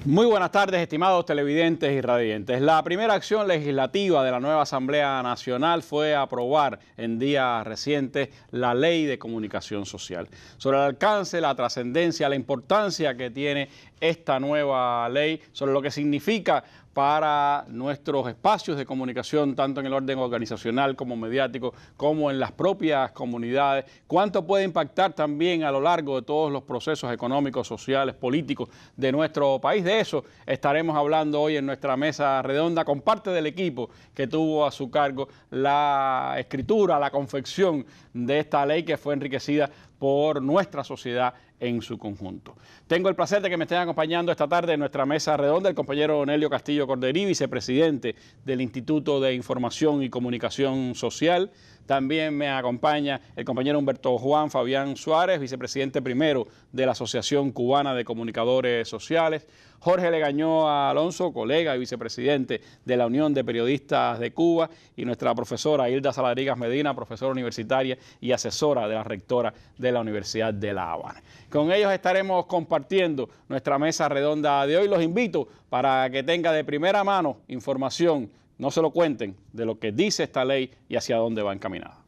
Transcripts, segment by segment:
Muy buenas tardes, estimados televidentes y radiantes. La primera acción legislativa de la nueva Asamblea Nacional fue aprobar en días recientes la Ley de Comunicación Social. Sobre el alcance, la trascendencia, la importancia que tiene esta nueva ley, sobre lo que significa para nuestros espacios de comunicación, tanto en el orden organizacional como mediático, como en las propias comunidades, cuánto puede impactar también a lo largo de todos los procesos económicos, sociales, políticos de nuestro país. De eso estaremos hablando hoy en nuestra mesa redonda con parte del equipo que tuvo a su cargo la escritura, la confección de esta ley que fue enriquecida por nuestra sociedad en su conjunto. Tengo el placer de que me estén acompañando esta tarde en nuestra mesa redonda el compañero Onelio Castillo Corderí, vicepresidente del Instituto de Información y Comunicación Social. También me acompaña el compañero Humberto Juan Fabián Suárez, vicepresidente primero de la Asociación Cubana de Comunicadores Sociales. Jorge Legañoa Alonso, colega y vicepresidente de la Unión de Periodistas de Cuba, y nuestra profesora Hilda Saladrigas Medina, profesora universitaria y asesora de la rectora de la Universidad de La Habana. Con ellos estaremos compartiendo nuestra mesa redonda de hoy. Los invito para que tenga de primera mano información, no se lo cuenten, de lo que dice esta ley y hacia dónde va encaminada.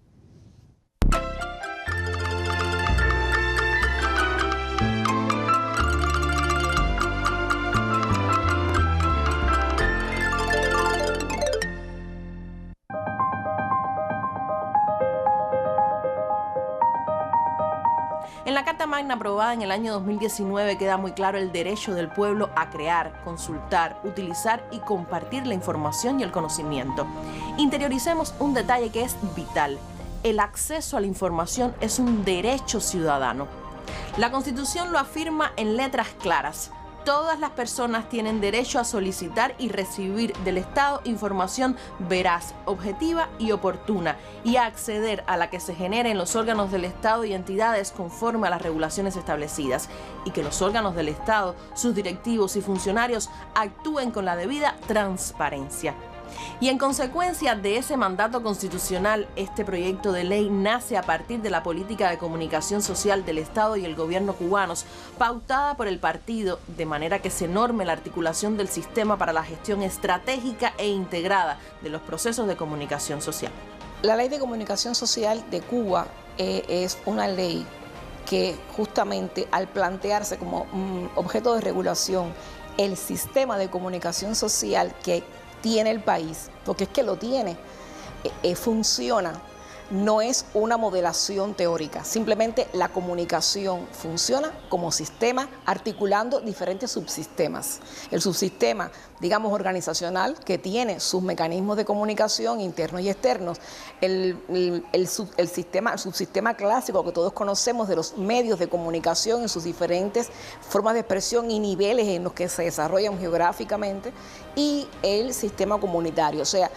En la Carta Magna aprobada en el año 2019 queda muy claro el derecho del pueblo a crear, consultar, utilizar y compartir la información y el conocimiento. Interioricemos un detalle que es vital. El acceso a la información es un derecho ciudadano. La Constitución lo afirma en letras claras. Todas las personas tienen derecho a solicitar y recibir del Estado información veraz, objetiva y oportuna, y a acceder a la que se genere en los órganos del Estado y entidades conforme a las regulaciones establecidas, y que los órganos del Estado, sus directivos y funcionarios actúen con la debida transparencia. Y en consecuencia de ese mandato constitucional, este proyecto de ley nace a partir de la política de comunicación social del Estado y el gobierno cubanos, pautada por el partido, de manera que se norme la articulación del sistema para la gestión estratégica e integrada de los procesos de comunicación social. La Ley de Comunicación Social de Cuba es una ley que justamente al plantearse como objeto de regulación el sistema de comunicación social que tiene el país, porque es que lo tiene, funciona, no es una modelación teórica, simplemente la comunicación funciona como sistema articulando diferentes subsistemas. El subsistema, digamos, organizacional, que tiene sus mecanismos de comunicación internos y externos, el subsistema clásico que todos conocemos de los medios de comunicación en sus diferentes formas de expresión y niveles en los que se desarrollan geográficamente, y el sistema comunitario. O sea,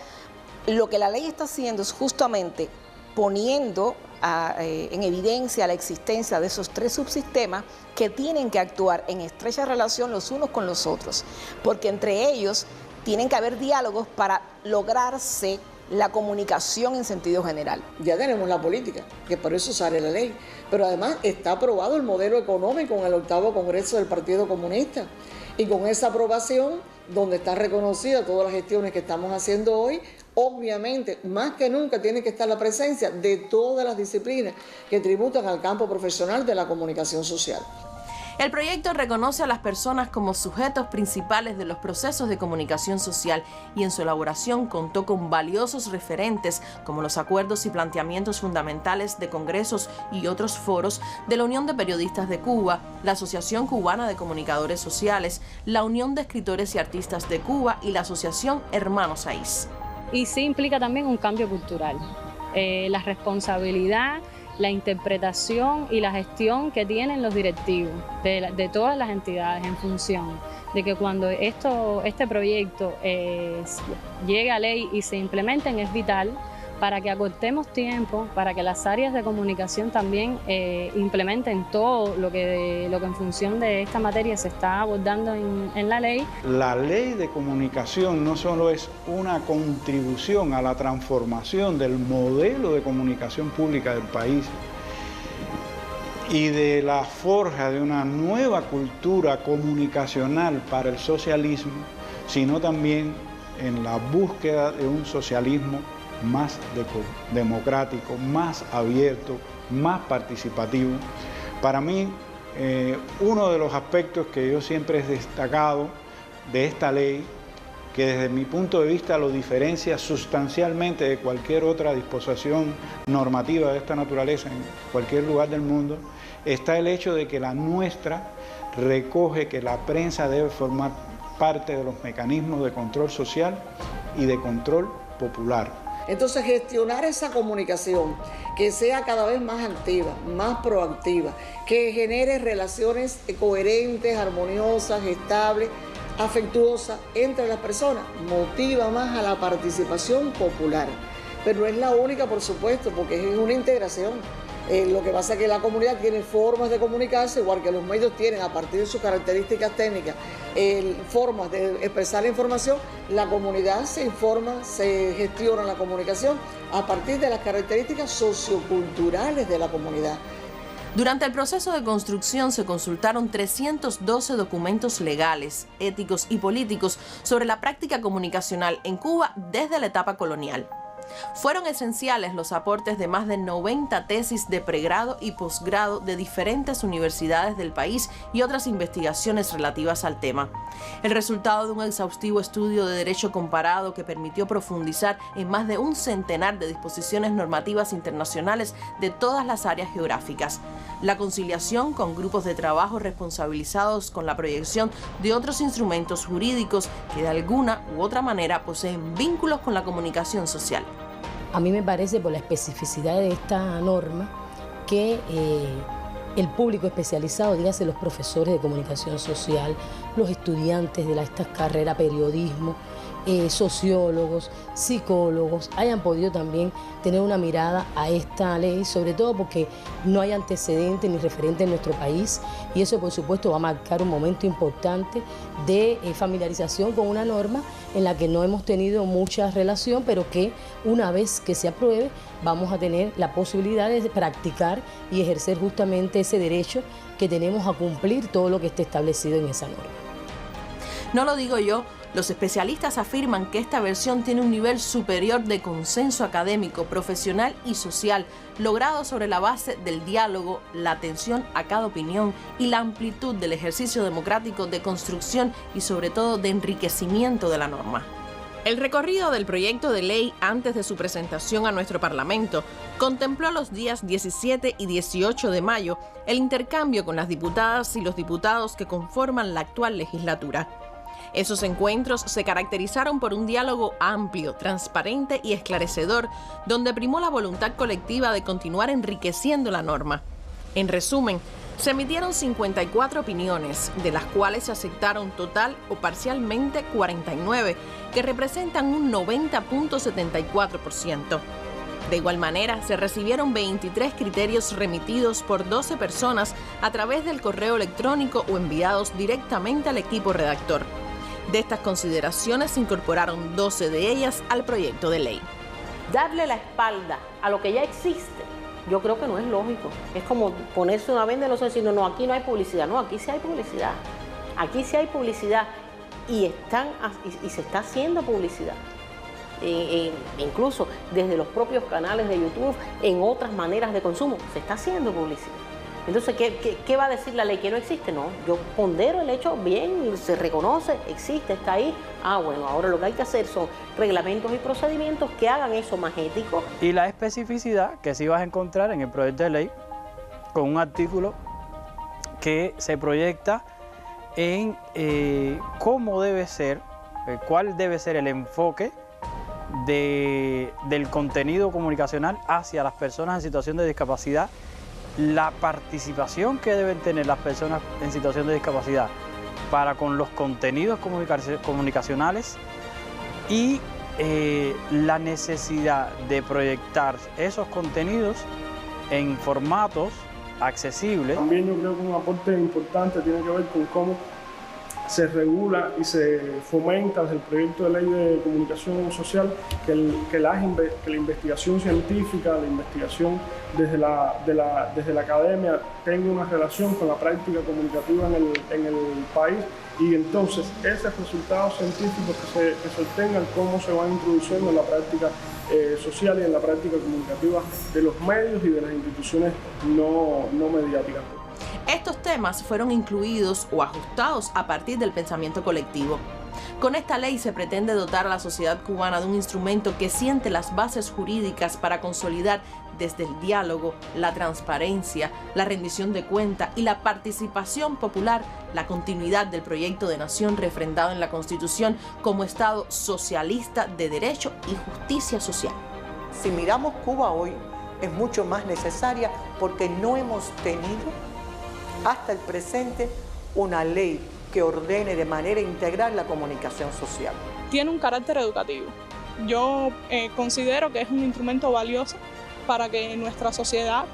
lo que la ley está haciendo es justamente poniendo en evidencia la existencia de esos tres subsistemas que tienen que actuar en estrecha relación los unos con los otros, porque entre ellos tienen que haber diálogos para lograrse la comunicación en sentido general. Ya tenemos la política, que por eso sale la ley, pero además está aprobado el modelo económico en el 8º Congreso del Partido Comunista, y con esa aprobación, donde están reconocidas todas las gestiones que estamos haciendo hoy, obviamente, más que nunca tiene que estar la presencia de todas las disciplinas que tributan al campo profesional de la comunicación social. El proyecto reconoce a las personas como sujetos principales de los procesos de comunicación social, y en su elaboración contó con valiosos referentes como los acuerdos y planteamientos fundamentales de congresos y otros foros de la Unión de Periodistas de Cuba, la Asociación Cubana de Comunicadores Sociales, la Unión de Escritores y Artistas de Cuba y la Asociación Hermanos Saiz. Y sí implica también un cambio cultural, la responsabilidad, la interpretación y la gestión que tienen los directivos de todas las entidades, en función de que cuando este proyecto llegue a ley y se implementen, es vital para que acortemos tiempo, para que las áreas de comunicación también implementen todo lo que en función de esta materia se está abordando en la ley. La ley de comunicación no solo es una contribución a la transformación del modelo de comunicación pública del país y de la forja de una nueva cultura comunicacional para el socialismo, sino también en la búsqueda de un socialismo más democrático, más abierto, más participativo. Para mí, uno de los aspectos que yo siempre he destacado de esta ley, que desde mi punto de vista lo diferencia sustancialmente de cualquier otra disposición normativa de esta naturaleza en cualquier lugar del mundo, está el hecho de que la nuestra recoge que la prensa debe formar parte de los mecanismos de control social y de control popular. Entonces, gestionar esa comunicación, que sea cada vez más activa, más proactiva, que genere relaciones coherentes, armoniosas, estables, afectuosa entre las personas, motiva más a la participación popular. Pero no es la única, por supuesto, porque es una integración. Lo que pasa es que la comunidad tiene formas de comunicarse, igual que los medios tienen, a partir de sus características técnicas, formas de expresar la información. La comunidad se informa, se gestiona la comunicación a partir de las características socioculturales de la comunidad. Durante el proceso de construcción se consultaron 312 documentos legales, éticos y políticos sobre la práctica comunicacional en Cuba desde la etapa colonial. Fueron esenciales los aportes de más de 90 tesis de pregrado y posgrado de diferentes universidades del país y otras investigaciones relativas al tema. El resultado de un exhaustivo estudio de derecho comparado que permitió profundizar en más de un centenar de disposiciones normativas internacionales de todas las áreas geográficas. La conciliación con grupos de trabajo responsabilizados con la proyección de otros instrumentos jurídicos que de alguna u otra manera poseen vínculos con la comunicación social. A mí me parece, por la especificidad de esta norma, que el público especializado, dígase los profesores de comunicación social, los estudiantes de estas carreras, periodismo, sociólogos, psicólogos, hayan podido también tener una mirada a esta ley, sobre todo porque no hay antecedentes ni referentes en nuestro país, y eso por supuesto va a marcar un momento importante de familiarización con una norma en la que no hemos tenido mucha relación, pero que una vez que se apruebe vamos a tener la posibilidad de practicar y ejercer justamente ese derecho que tenemos a cumplir todo lo que esté establecido en esa norma. No lo digo yo. Los especialistas afirman que esta versión tiene un nivel superior de consenso académico, profesional y social, logrado sobre la base del diálogo, la atención a cada opinión y la amplitud del ejercicio democrático de construcción y sobre todo de enriquecimiento de la norma. El recorrido del proyecto de ley antes de su presentación a nuestro Parlamento contempló los días 17 y 18 de mayo el intercambio con las diputadas y los diputados que conforman la actual legislatura. Esos encuentros se caracterizaron por un diálogo amplio, transparente y esclarecedor, donde primó la voluntad colectiva de continuar enriqueciendo la norma. En resumen, se emitieron 54 opiniones, de las cuales se aceptaron total o parcialmente 49, que representan un 90.74%. De igual manera, se recibieron 23 criterios remitidos por 12 personas a través del correo electrónico o enviados directamente al equipo redactor. De estas consideraciones se incorporaron 12 de ellas al proyecto de ley. Darle la espalda a lo que ya existe, yo creo que no es lógico. Es como ponerse una venda en los ojos y decir, no, aquí no hay publicidad. No, aquí sí hay publicidad. Aquí sí hay publicidad y se está haciendo publicidad. Incluso desde los propios canales de YouTube, en otras maneras de consumo, se está haciendo publicidad. Entonces, ¿qué va a decir la ley? ¿Que no existe? No, yo pondero el hecho bien, se reconoce, existe, está ahí. Bueno, ahora lo que hay que hacer son reglamentos y procedimientos que hagan eso más ético. Y la especificidad que sí vas a encontrar en el proyecto de ley con un artículo que se proyecta en cómo debe ser, cuál debe ser el enfoque del contenido comunicacional hacia las personas en situación de discapacidad, la participación que deben tener las personas en situación de discapacidad para con los contenidos comunicacionales y la necesidad de proyectar esos contenidos en formatos accesibles. También yo creo que un aporte importante tiene que ver con cómo se regula y se fomenta desde el proyecto de ley de comunicación social que la investigación científica, la investigación desde la academia tenga una relación con la práctica comunicativa en el país, y entonces esos resultados científicos que se obtengan, cómo se van introduciendo en la práctica social y en la práctica comunicativa de los medios y de las instituciones no mediáticas. Estos temas fueron incluidos o ajustados a partir del pensamiento colectivo. Con esta ley se pretende dotar a la sociedad cubana de un instrumento que siente las bases jurídicas para consolidar desde el diálogo, la transparencia, la rendición de cuenta y la participación popular la continuidad del proyecto de nación refrendado en la Constitución como Estado socialista de derecho y justicia social. Si miramos Cuba hoy, es mucho más necesaria porque no hemos tenido hasta el presente una ley que ordene de manera integral la comunicación social. Tiene un carácter educativo. Yo considero que es un instrumento valioso para que nuestra sociedad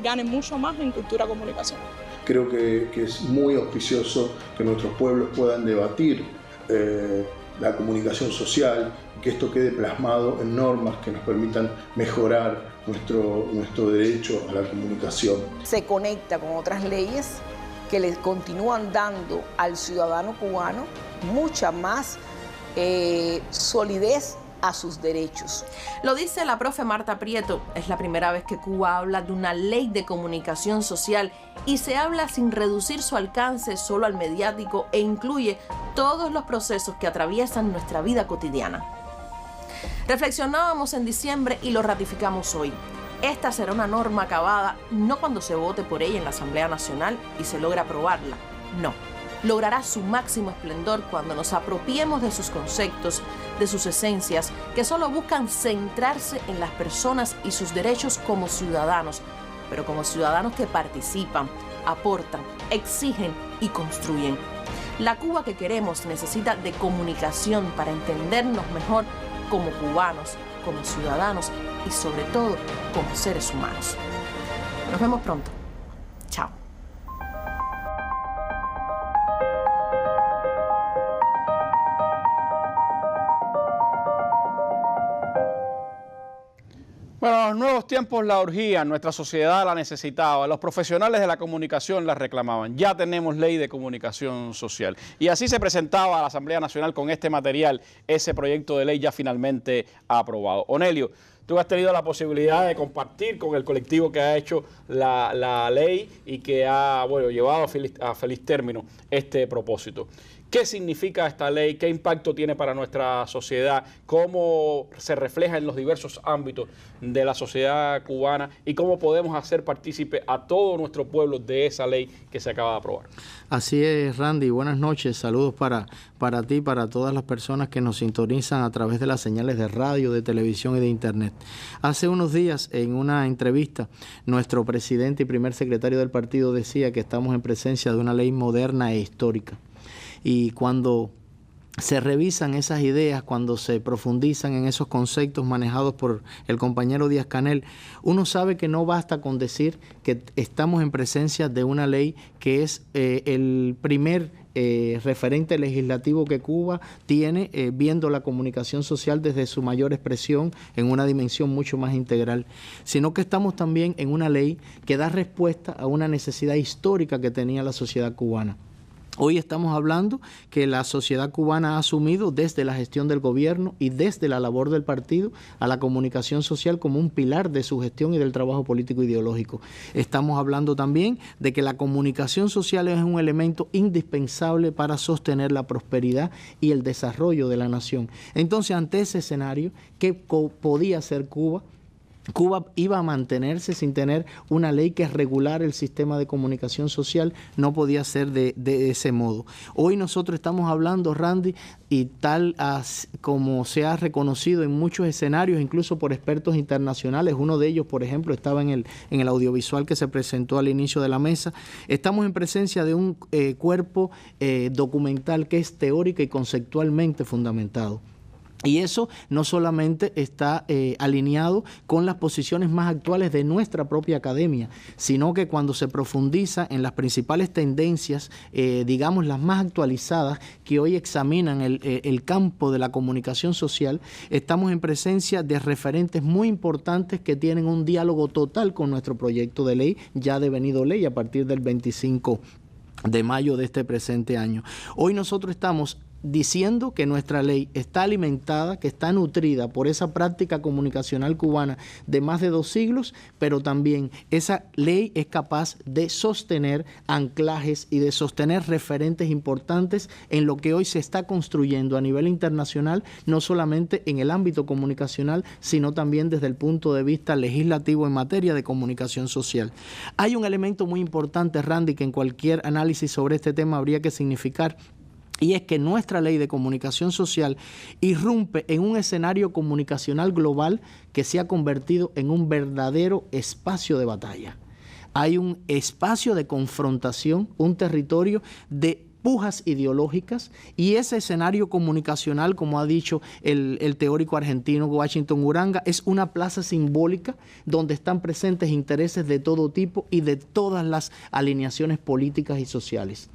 gane mucho más en cultura comunicación. Creo que es muy auspicioso que nuestros pueblos puedan debatir la comunicación social, que esto quede plasmado en normas que nos permitan mejorar nuestro derecho a la comunicación. Se conecta con otras leyes que le continúan dando al ciudadano cubano mucha más solidez a sus derechos. Lo dice la profe Marta Prieto, es la primera vez que Cuba habla de una ley de comunicación social y se habla sin reducir su alcance solo al mediático e incluye todos los procesos que atraviesan nuestra vida cotidiana. Reflexionábamos en diciembre y lo ratificamos hoy. Esta será una norma acabada no cuando se vote por ella en la Asamblea Nacional y se logre aprobarla, no. Logrará su máximo esplendor cuando nos apropiemos de sus conceptos, de sus esencias, que solo buscan centrarse en las personas y sus derechos como ciudadanos, pero como ciudadanos que participan, aportan, exigen y construyen. La Cuba que queremos necesita de comunicación para entendernos mejor como cubanos, como ciudadanos y sobre todo como seres humanos. Nos vemos pronto. Chao. Bueno, los nuevos tiempos la urgían, nuestra sociedad la necesitaba, los profesionales de la comunicación la reclamaban. Ya tenemos ley de comunicación social. Y así se presentaba a la Asamblea Nacional con este material, ese proyecto de ley ya finalmente aprobado. Onelio, tú has tenido la posibilidad de compartir con el colectivo que ha hecho la ley y que ha llevado a feliz término este propósito. ¿Qué significa esta ley? ¿Qué impacto tiene para nuestra sociedad? ¿Cómo se refleja en los diversos ámbitos de la sociedad cubana? ¿Y cómo podemos hacer partícipe a todo nuestro pueblo de esa ley que se acaba de aprobar? Así es, Randy. Buenas noches. Saludos para ti, para todas las personas que nos sintonizan a través de las señales de radio, de televisión y de internet. Hace unos días, en una entrevista, nuestro presidente y primer secretario del partido decía que estamos en presencia de una ley moderna e histórica. Y cuando se revisan esas ideas, cuando se profundizan en esos conceptos manejados por el compañero Díaz-Canel, uno sabe que no basta con decir que estamos en presencia de una ley que es el primer referente legislativo que Cuba tiene viendo la comunicación social desde su mayor expresión en una dimensión mucho más integral, sino que estamos también en una ley que da respuesta a una necesidad histórica que tenía la sociedad cubana. Hoy estamos hablando que la sociedad cubana ha asumido desde la gestión del gobierno y desde la labor del partido a la comunicación social como un pilar de su gestión y del trabajo político ideológico. Estamos hablando también de que la comunicación social es un elemento indispensable para sostener la prosperidad y el desarrollo de la nación. Entonces, ante ese escenario, ¿qué podía hacer Cuba? Cuba iba a mantenerse sin tener una ley que regulara el sistema de comunicación social, no podía ser de ese modo. Hoy nosotros estamos hablando, Randy, y tal como se ha reconocido en muchos escenarios, incluso por expertos internacionales, uno de ellos, por ejemplo, estaba en el audiovisual que se presentó al inicio de la mesa, estamos en presencia de un cuerpo documental que es teórica y conceptualmente fundamentado. Y eso no solamente está alineado con las posiciones más actuales de nuestra propia academia, sino que cuando se profundiza en las principales tendencias, digamos las más actualizadas, que hoy examinan el campo de la comunicación social, estamos en presencia de referentes muy importantes que tienen un diálogo total con nuestro proyecto de ley, ya devenido ley a partir del 25 de mayo de este presente año. Hoy nosotros estamos diciendo que nuestra ley está alimentada, que está nutrida por esa práctica comunicacional cubana de más de 2 siglos, pero también esa ley es capaz de sostener anclajes y de sostener referentes importantes en lo que hoy se está construyendo a nivel internacional, no solamente en el ámbito comunicacional, sino también desde el punto de vista legislativo en materia de comunicación social. Hay un elemento muy importante, Randy, que en cualquier análisis sobre este tema habría que significar, y es que nuestra ley de comunicación social irrumpe en un escenario comunicacional global que se ha convertido en un verdadero espacio de batalla. Hay un espacio de confrontación, un territorio de pujas ideológicas, y ese escenario comunicacional, como ha dicho el teórico argentino Washington Uranga, es una plaza simbólica donde están presentes intereses de todo tipo y de todas las alineaciones políticas y sociales.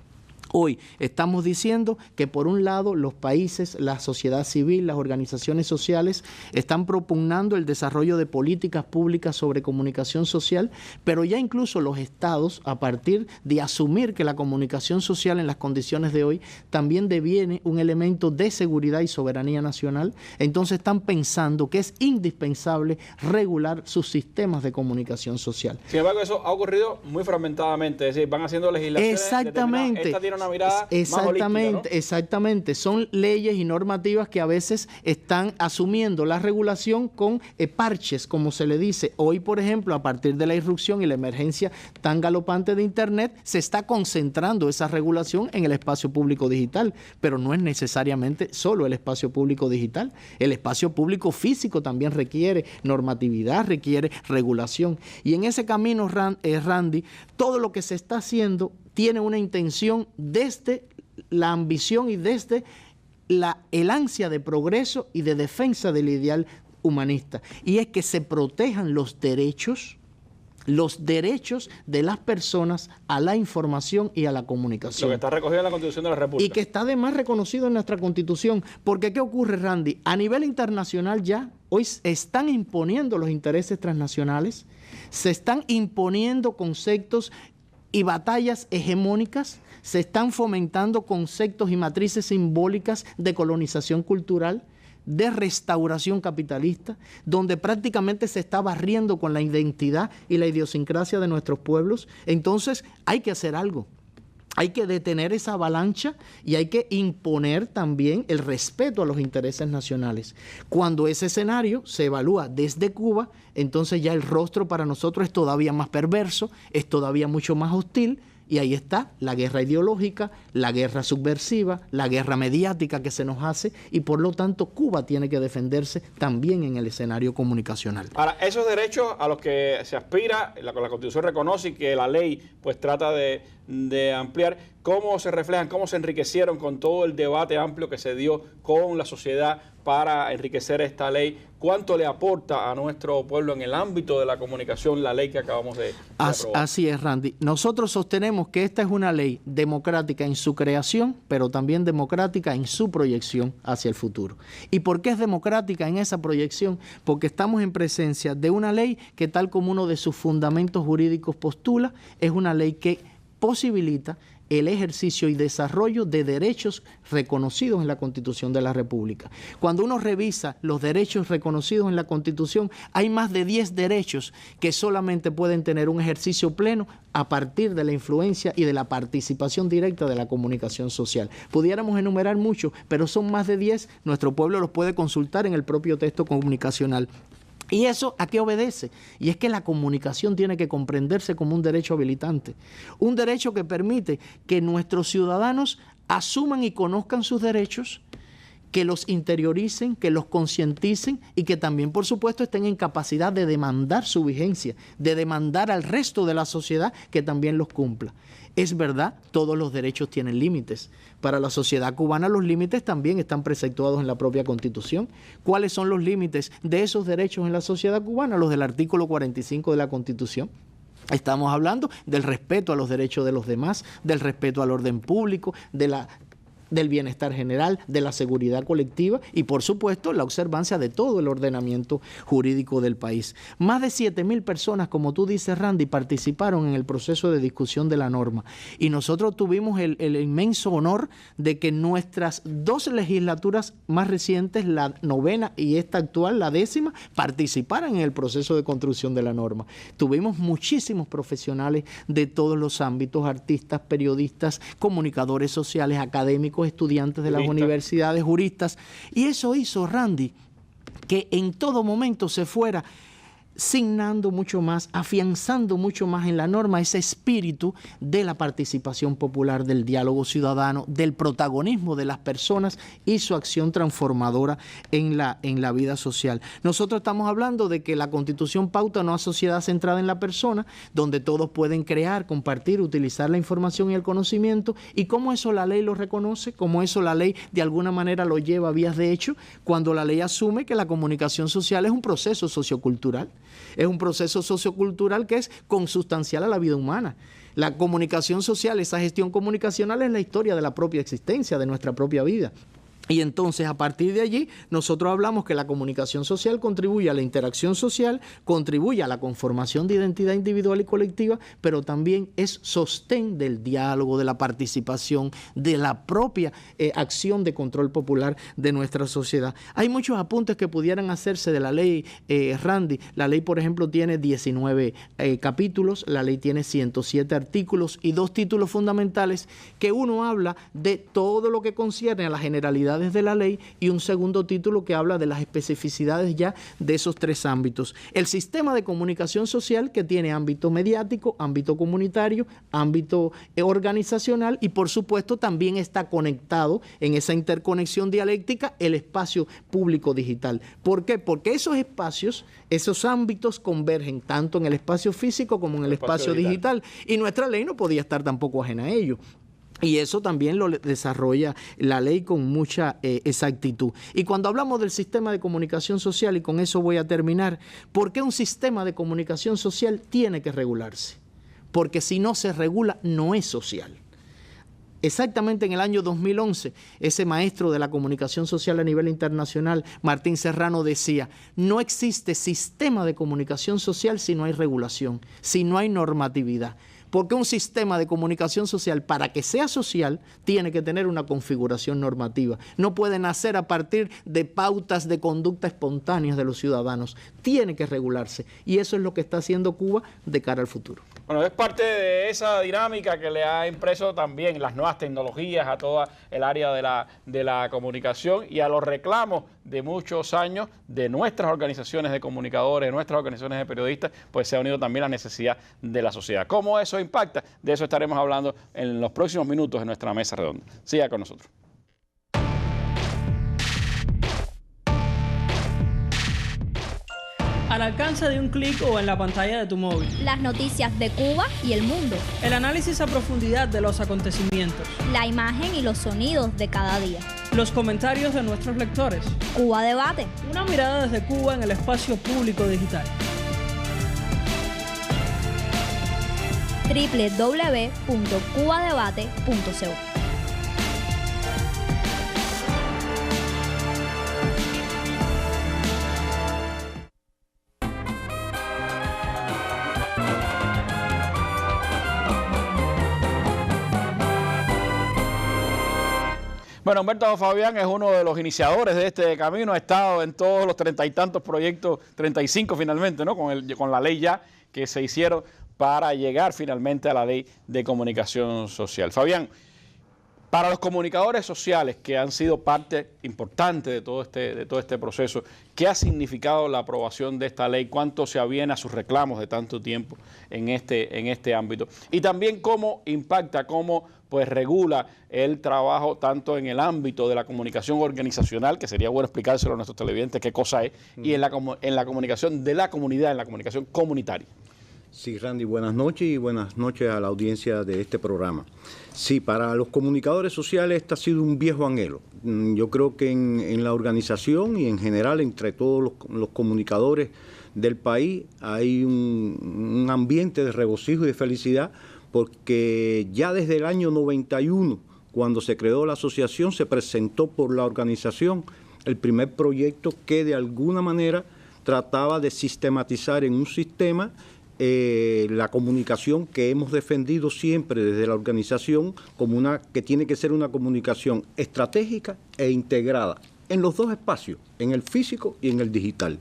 Hoy estamos diciendo que por un lado los países, la sociedad civil, las organizaciones sociales están propugnando el desarrollo de políticas públicas sobre comunicación social, pero ya incluso los estados, a partir de asumir que la comunicación social en las condiciones de hoy también deviene un elemento de seguridad y soberanía nacional, entonces están pensando que es indispensable regular sus sistemas de comunicación social. Sin embargo, eso ha ocurrido muy fragmentadamente, es decir, van haciendo legislaciones. Exactamente. Esta tiene una mirada más holística, ¿no? Exactamente. Son leyes y normativas que a veces están asumiendo la regulación con parches, como se le dice. Hoy, por ejemplo, a partir de la irrupción y la emergencia tan galopante de Internet, se está concentrando esa regulación en el espacio público digital, pero no es necesariamente solo el espacio público digital. El espacio público físico también requiere normatividad, requiere regulación. Y en ese camino, Randy, todo lo que se está haciendo tiene una intención desde la ambición y desde el ansia de progreso y de defensa del ideal humanista. Y es que se protejan los derechos de las personas a la información y a la comunicación. Lo que está recogido en la Constitución de la República. Y que está además reconocido en nuestra Constitución. Porque ¿qué ocurre, Randy? A nivel internacional ya hoy están imponiendo los intereses transnacionales, se están imponiendo conceptos y batallas hegemónicas, se están fomentando conceptos y matrices simbólicas de colonización cultural, de restauración capitalista, donde prácticamente se está barriendo con la identidad y la idiosincrasia de nuestros pueblos. Entonces hay que hacer algo. Hay que detener esa avalancha y hay que imponer también el respeto a los intereses nacionales. Cuando ese escenario se evalúa desde Cuba, entonces ya el rostro para nosotros es todavía más perverso, es todavía mucho más hostil, y ahí está la guerra ideológica, la guerra subversiva, la guerra mediática que se nos hace, y por lo tanto Cuba tiene que defenderse también en el escenario comunicacional. Ahora, esos derechos a los que se aspira, la Constitución reconoce y que la ley pues trata de ampliar, ¿cómo se reflejan, cómo se enriquecieron con todo el debate amplio que se dio con la sociedad para enriquecer esta ley? ¿Cuánto le aporta a nuestro pueblo en el ámbito de la comunicación la ley que acabamos de aprobar? Así es, Randy. Nosotros sostenemos que esta es una ley democrática en su creación, pero también democrática en su proyección hacia el futuro. ¿Y por qué es democrática en esa proyección? Porque estamos en presencia de una ley que, tal como uno de sus fundamentos jurídicos postula, es una ley que posibilita el ejercicio y desarrollo de derechos reconocidos en la Constitución de la República. Cuando uno revisa los derechos reconocidos en la Constitución, hay más de 10 derechos que solamente pueden tener un ejercicio pleno a partir de la influencia y de la participación directa de la comunicación social. Pudiéramos enumerar muchos, pero son más de 10. Nuestro pueblo los puede consultar en el propio texto comunicacional. ¿Y eso a qué obedece? Y es que la comunicación tiene que comprenderse como un derecho habilitante, un derecho que permite que nuestros ciudadanos asuman y conozcan sus derechos, que los interioricen, que los concienticen y que también, por supuesto, estén en capacidad de demandar su vigencia, de demandar al resto de la sociedad que también los cumpla. Es verdad, todos los derechos tienen límites. Para la sociedad cubana los límites también están preceptuados en la propia Constitución. ¿Cuáles son los límites de esos derechos en la sociedad cubana? Los del artículo 45 de la Constitución. Estamos hablando del respeto a los derechos de los demás, del respeto al orden público, del bienestar general, de la seguridad colectiva y, por supuesto, la observancia de todo el ordenamiento jurídico del país. Más de 7.000 personas, como tú dices, Randy, participaron en el proceso de discusión de la norma y nosotros tuvimos el inmenso honor de que nuestras dos legislaturas más recientes, la 9ª y esta actual, la 10ª, participaran en el proceso de construcción de la norma. Tuvimos muchísimos profesionales de todos los ámbitos, artistas, periodistas, comunicadores sociales, académicos, estudiantes de las universidades, juristas, y eso hizo, Randy, que en todo momento se fuera signando mucho más, afianzando mucho más en la norma ese espíritu de la participación popular, del diálogo ciudadano, del protagonismo de las personas y su acción transformadora en la vida social. Nosotros estamos hablando de que la Constitución pauta una sociedad centrada en la persona, donde todos pueden crear, compartir, utilizar la información y el conocimiento, y cómo eso la ley lo reconoce, cómo eso la ley de alguna manera lo lleva a vías de hecho, cuando la ley asume que la comunicación social es un proceso sociocultural. Es un proceso sociocultural que es consustancial a la vida humana. La comunicación social, esa gestión comunicacional es la historia de la propia existencia, de nuestra propia vida. Y entonces, a partir de allí, nosotros hablamos que la comunicación social contribuye a la interacción social, contribuye a la conformación de identidad individual y colectiva, pero también es sostén del diálogo, de la participación, de la propia acción de control popular de nuestra sociedad. Hay muchos apuntes que pudieran hacerse de la ley, Randy. La ley, por ejemplo, tiene 19 capítulos, la ley tiene 107 artículos y 2 títulos fundamentales, que uno habla de todo lo que concierne a la generalidad de la ley y un segundo título que habla de las especificidades ya de esos 3 ámbitos. El sistema de comunicación social, que tiene ámbito mediático, ámbito comunitario, ámbito organizacional y, por supuesto, también está conectado en esa interconexión dialéctica el espacio público digital. ¿Por qué? Porque esos espacios, esos ámbitos convergen tanto en el espacio físico como en el espacio digital y nuestra ley no podía estar tampoco ajena a ello. Y eso también lo desarrolla la ley con mucha exactitud. Y cuando hablamos del sistema de comunicación social, y con eso voy a terminar, ¿por qué un sistema de comunicación social tiene que regularse? Porque si no se regula, no es social. Exactamente en el año 2011, ese maestro de la comunicación social a nivel internacional, Martín Serrano, decía: no existe sistema de comunicación social si no hay regulación, si no hay normatividad. Porque un sistema de comunicación social, para que sea social, tiene que tener una configuración normativa. No puede nacer a partir de pautas de conducta espontáneas de los ciudadanos. Tiene que regularse. Y eso es lo que está haciendo Cuba de cara al futuro. Bueno, es parte de esa dinámica que le ha impreso también las nuevas tecnologías a toda el área de la comunicación y a los reclamos de muchos años de nuestras organizaciones de comunicadores, de nuestras organizaciones de periodistas, pues se ha unido también la necesidad de la sociedad. ¿Cómo eso impacta? De eso estaremos hablando en los próximos minutos en nuestra mesa redonda. Siga con nosotros. Al alcance de un clic o en la pantalla de tu móvil. Las noticias de Cuba y el mundo. El análisis a profundidad de los acontecimientos. La imagen y los sonidos de cada día. Los comentarios de nuestros lectores. Cuba Debate. Una mirada desde Cuba en el espacio público digital. www.cubadebate.co. Bueno, Humberto Fabián es uno de los iniciadores de este camino, ha estado en todos los 30 y tantos proyectos, 35 finalmente, ¿no? Con la ley ya que se hicieron para llegar finalmente a la ley de comunicación social. Fabián, Para los comunicadores sociales que han sido parte importante de todo este proceso, ¿qué ha significado la aprobación de esta ley? ¿Cuánto se aviene a sus reclamos de tanto tiempo en este ámbito? Y también cómo impacta, cómo pues regula el trabajo tanto en el ámbito de la comunicación organizacional, que sería bueno explicárselo a nuestros televidentes qué cosa es, y en la comunicación de la comunidad, en la comunicación comunitaria. Sí, Randy, buenas noches y buenas noches a la audiencia de este programa. Sí, para los comunicadores sociales este ha sido un viejo anhelo. Yo creo que en la organización y en general entre todos los comunicadores del país hay un ambiente de regocijo y de felicidad, porque ya desde el año 91, cuando se creó la asociación, se presentó por la organización el primer proyecto que de alguna manera trataba de sistematizar en un sistema la comunicación que hemos defendido siempre desde la organización como que tiene que ser una comunicación estratégica e integrada en los dos espacios, en el físico y en el digital.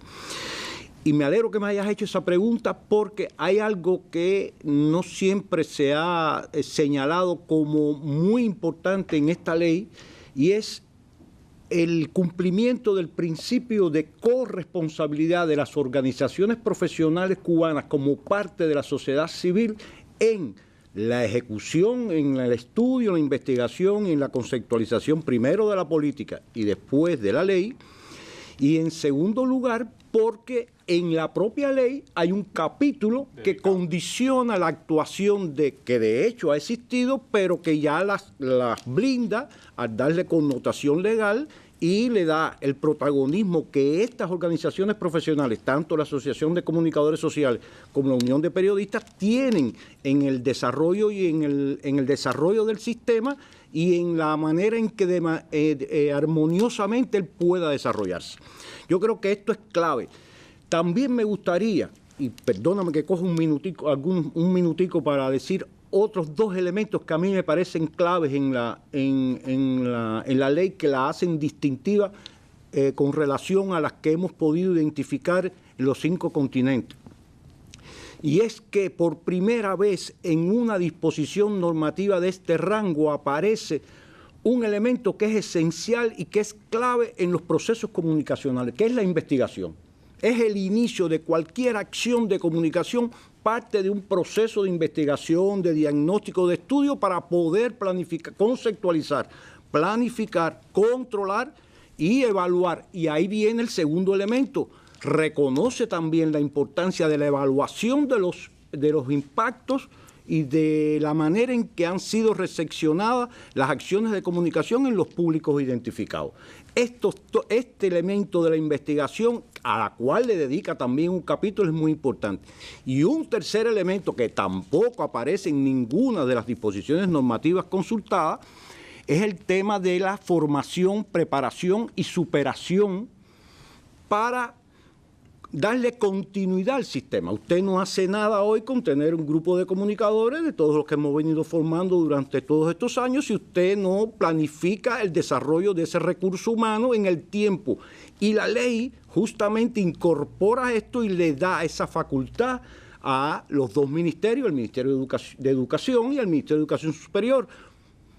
Y me alegro que me hayas hecho esa pregunta porque hay algo que no siempre se ha señalado como muy importante en esta ley, y es el cumplimiento del principio de corresponsabilidad de las organizaciones profesionales cubanas como parte de la sociedad civil en la ejecución, en el estudio, la investigación y en la conceptualización primero de la política y después de la ley. Y en segundo lugar, porque en la propia ley hay un capítulo que condiciona la actuación que de hecho ha existido, pero que ya las blinda al darle connotación legal y le da el protagonismo que estas organizaciones profesionales, tanto la Asociación de Comunicadores Sociales como la Unión de Periodistas, tienen en el desarrollo y en el desarrollo del sistema y en la manera en que armoniosamente él pueda desarrollarse. Yo creo que esto es clave. También me gustaría, y perdóname que coja un minutico para decir otros dos elementos que a mí me parecen claves en la ley, que la hacen distintiva con relación a las que hemos podido identificar en los 5 continentes. Y es que por primera vez en una disposición normativa de este rango aparece un elemento que es esencial y que es clave en los procesos comunicacionales, que es la investigación. Es el inicio de cualquier acción de comunicación, parte de un proceso de investigación, de diagnóstico, de estudio para poder planificar, conceptualizar, planificar, controlar y evaluar. Y ahí viene el segundo elemento. Reconoce también la importancia de la evaluación de los impactos y de la manera en que han sido recepcionadas las acciones de comunicación en los públicos identificados. Este elemento de la investigación, a la cual le dedica también un capítulo, es muy importante. Y un tercer elemento que tampoco aparece en ninguna de las disposiciones normativas consultadas es el tema de la formación, preparación y superación para darle continuidad al sistema. Usted no hace nada hoy con tener un grupo de comunicadores, de todos los que hemos venido formando durante todos estos años, si usted no planifica el desarrollo de ese recurso humano en el tiempo. Y la ley justamente incorpora esto y le da esa facultad a los dos ministerios, el Ministerio de Educación y el Ministerio de Educación Superior.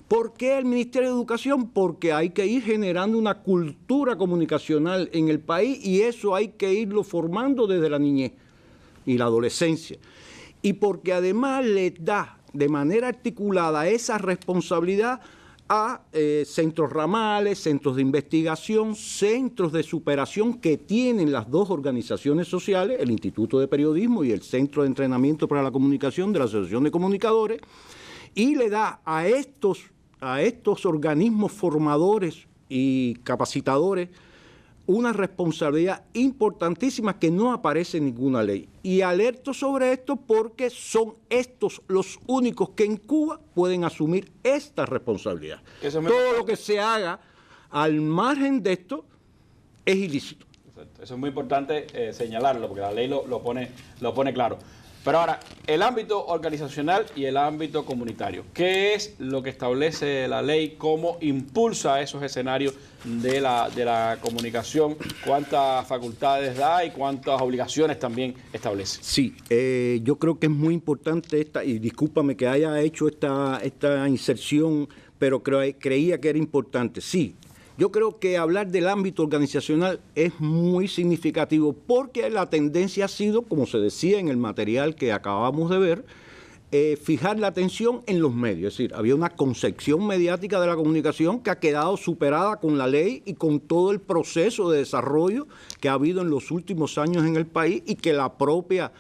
¿Por qué el Ministerio de Educación? Porque hay que ir generando una cultura comunicacional en el país y eso hay que irlo formando desde la niñez y la adolescencia. Y porque además le da de manera articulada esa responsabilidad a centros ramales, centros de investigación, centros de superación que tienen las dos organizaciones sociales, el Instituto de Periodismo y el Centro de Entrenamiento para la Comunicación de la Asociación de Comunicadores, y le da a estos organismos formadores y capacitadores una responsabilidad importantísima que no aparece en ninguna ley. Y alerto sobre esto porque son estos los únicos que en Cuba pueden asumir esta responsabilidad. Todo lo que se haga al margen de esto es ilícito. Eso es muy importante señalarlo porque la ley lo pone claro. Pero ahora, el ámbito organizacional y el ámbito comunitario. ¿Qué es lo que establece la ley? ¿Cómo impulsa esos escenarios de la comunicación? ¿Cuántas facultades da y cuántas obligaciones también establece? Sí, yo creo que es muy importante y discúlpame que haya hecho esta inserción pero creía que era importante. Sí, yo creo que hablar del ámbito organizacional es muy significativo porque la tendencia ha sido, como se decía en el material que acabamos de ver, fijar la atención en los medios. Es decir, había una concepción mediática de la comunicación que ha quedado superada con la ley y con todo el proceso de desarrollo que ha habido en los últimos años en el país y que los propios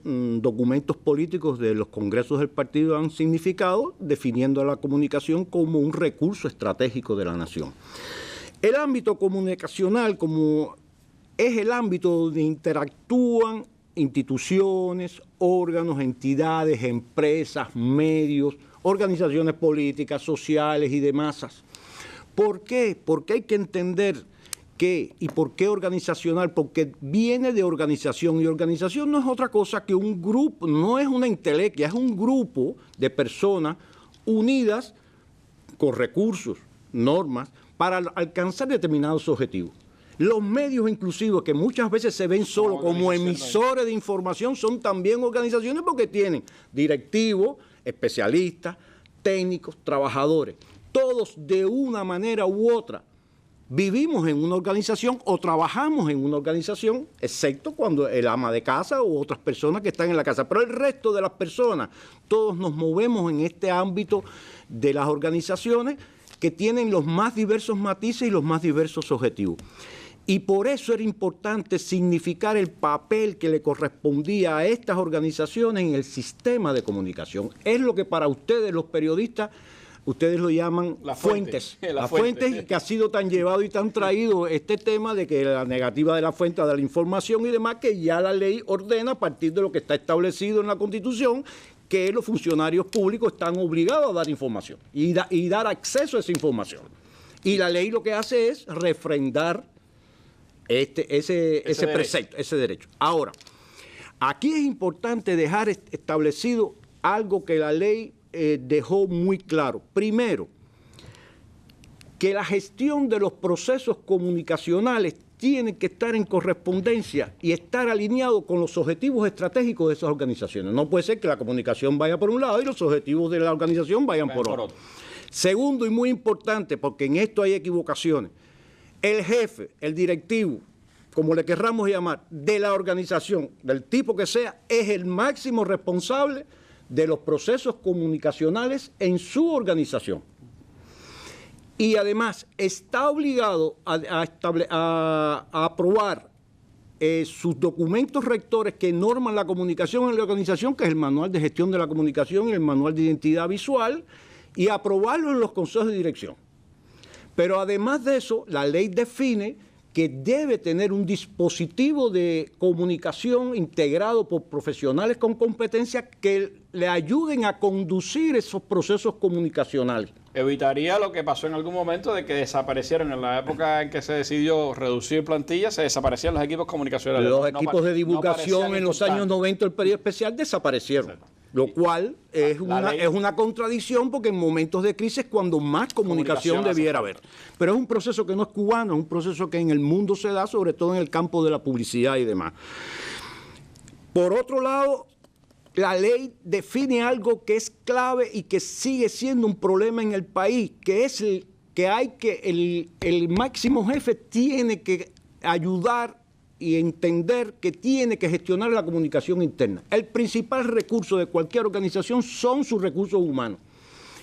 documentos políticos de los congresos del partido han significado, definiendo a la comunicación como un recurso estratégico de la nación. El ámbito comunicacional, como es el ámbito donde interactúan instituciones, órganos, entidades, empresas, medios, organizaciones políticas, sociales y de masas. ¿Por qué? Porque hay que entender ¿y por qué organizacional? Porque viene de organización, y organización no es otra cosa que un grupo, no es una entelequia, es un grupo de personas unidas con recursos, normas, para alcanzar determinados objetivos. Los medios inclusivos, que muchas veces se ven solo como emisores de información, son también organizaciones porque tienen directivos, especialistas, técnicos, trabajadores, todos de una manera u otra. Vivimos en una organización o trabajamos en una organización, excepto cuando el ama de casa u otras personas que están en la casa. Pero el resto de las personas, todos nos movemos en este ámbito de las organizaciones que tienen los más diversos matices y los más diversos objetivos. Y por eso era importante significar el papel que le correspondía a estas organizaciones en el sistema de comunicación. Es lo que para ustedes, los periodistas, ustedes lo llaman fuentes. Las fuentes, que ha sido tan llevado y tan traído este tema de que la negativa de la fuente de la información y demás, que ya la ley ordena a partir de lo que está establecido en la Constitución, que los funcionarios públicos están obligados a dar información y dar acceso a esa información. Y la ley lo que hace es refrendar ese precepto, ese derecho. Ahora, aquí es importante dejar establecido algo que la ley dejó muy claro. Primero, que la gestión de los procesos comunicacionales tiene que estar en correspondencia y estar alineado con los objetivos estratégicos de esas organizaciones. No puede ser que la comunicación vaya por un lado y los objetivos de la organización vayan por otro. Segundo, y muy importante, porque en esto hay equivocaciones, el jefe, el directivo, como le querramos llamar, de la organización, del tipo que sea, es el máximo responsable de los procesos comunicacionales en su organización. Y además está obligado a aprobar sus documentos rectores que norman la comunicación en la organización, que es el Manual de Gestión de la Comunicación y el Manual de Identidad Visual, y aprobarlo en los consejos de dirección. Pero además de eso, la ley define que debe tener un dispositivo de comunicación integrado por profesionales con competencia que le ayuden a conducir esos procesos comunicacionales. Evitaría lo que pasó en algún momento de que desaparecieron en la época en que se decidió reducir plantillas, se desaparecían los equipos comunicacionales. Los equipos de divulgación en los años 90 del periodo especial desaparecieron. Sí. Lo cual es una contradicción porque en momentos de crisis es cuando más comunicación debiera haber. Pero es un proceso que no es cubano, es un proceso que en el mundo se da, sobre todo en el campo de la publicidad y demás. Por otro lado, la ley define algo que es clave y que sigue siendo un problema en el país, que es el máximo jefe tiene que ayudar y entender que tiene que gestionar la comunicación interna. El principal recurso de cualquier organización son sus recursos humanos.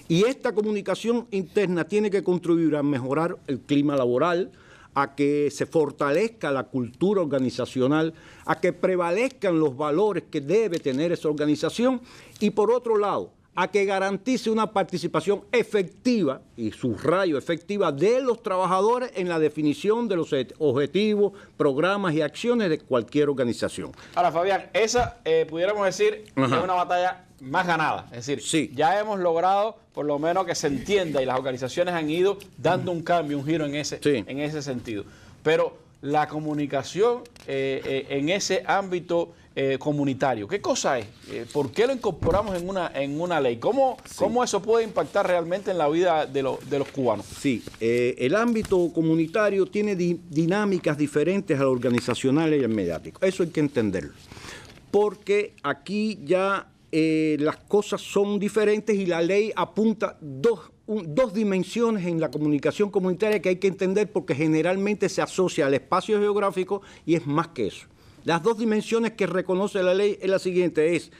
Y esta comunicación interna tiene que contribuir a mejorar el clima laboral, a que se fortalezca la cultura organizacional, a que prevalezcan los valores que debe tener esa organización y, por otro lado, a que garantice una participación efectiva, y subrayo efectiva, de los trabajadores en la definición de los objetivos, programas y acciones de cualquier organización. Ahora, Fabián, esa pudiéramos decir es una batalla más ganada. Es decir, sí, ya hemos logrado por lo menos que se entienda y las organizaciones han ido dando un cambio, un giro en ese sentido. Pero la comunicación en ese ámbito comunitario, ¿qué cosa es? ¿Por qué lo incorporamos en una ley? ¿Cómo eso puede impactar realmente en la vida de los cubanos? Sí, el ámbito comunitario tiene dinámicas diferentes al organizacional y al mediático. Eso hay que entenderlo. Porque aquí ya las cosas son diferentes y la ley apunta dos dimensiones en la comunicación comunitaria que hay que entender porque generalmente se asocia al espacio geográfico y es más que eso. Las dos dimensiones que reconoce la ley es la siguiente, es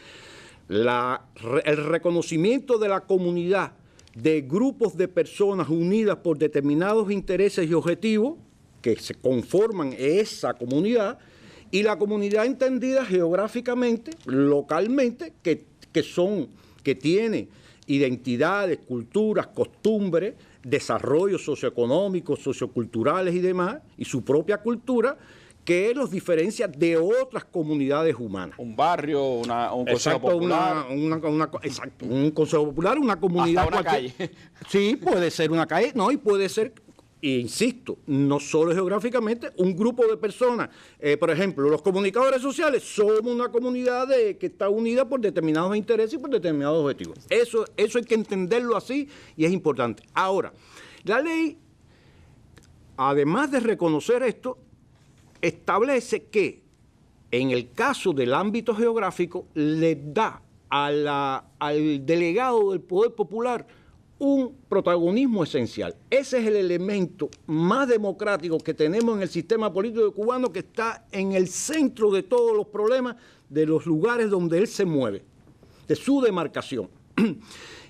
el reconocimiento de la comunidad de grupos de personas unidas por determinados intereses y objetivos que se conforman esa comunidad y la comunidad entendida geográficamente, localmente, que tiene identidades, culturas, costumbres, desarrollos socioeconómicos, socioculturales y demás, y su propia cultura, que los diferencia de otras comunidades humanas. Un barrio, un consejo popular. Exacto, un consejo popular, una comunidad. Hasta una calle. Sí, puede ser una calle, no, y puede ser, insisto, no solo geográficamente, un grupo de personas. Por ejemplo, los comunicadores sociales somos una comunidad que está unida por determinados intereses y por determinados objetivos. Eso hay que entenderlo así y es importante. Ahora, la ley, además de reconocer esto, establece que en el caso del ámbito geográfico le da al delegado del Poder Popular un protagonismo esencial. Ese es el elemento más democrático que tenemos en el sistema político cubano, que está en el centro de todos los problemas de los lugares donde él se mueve, de su demarcación.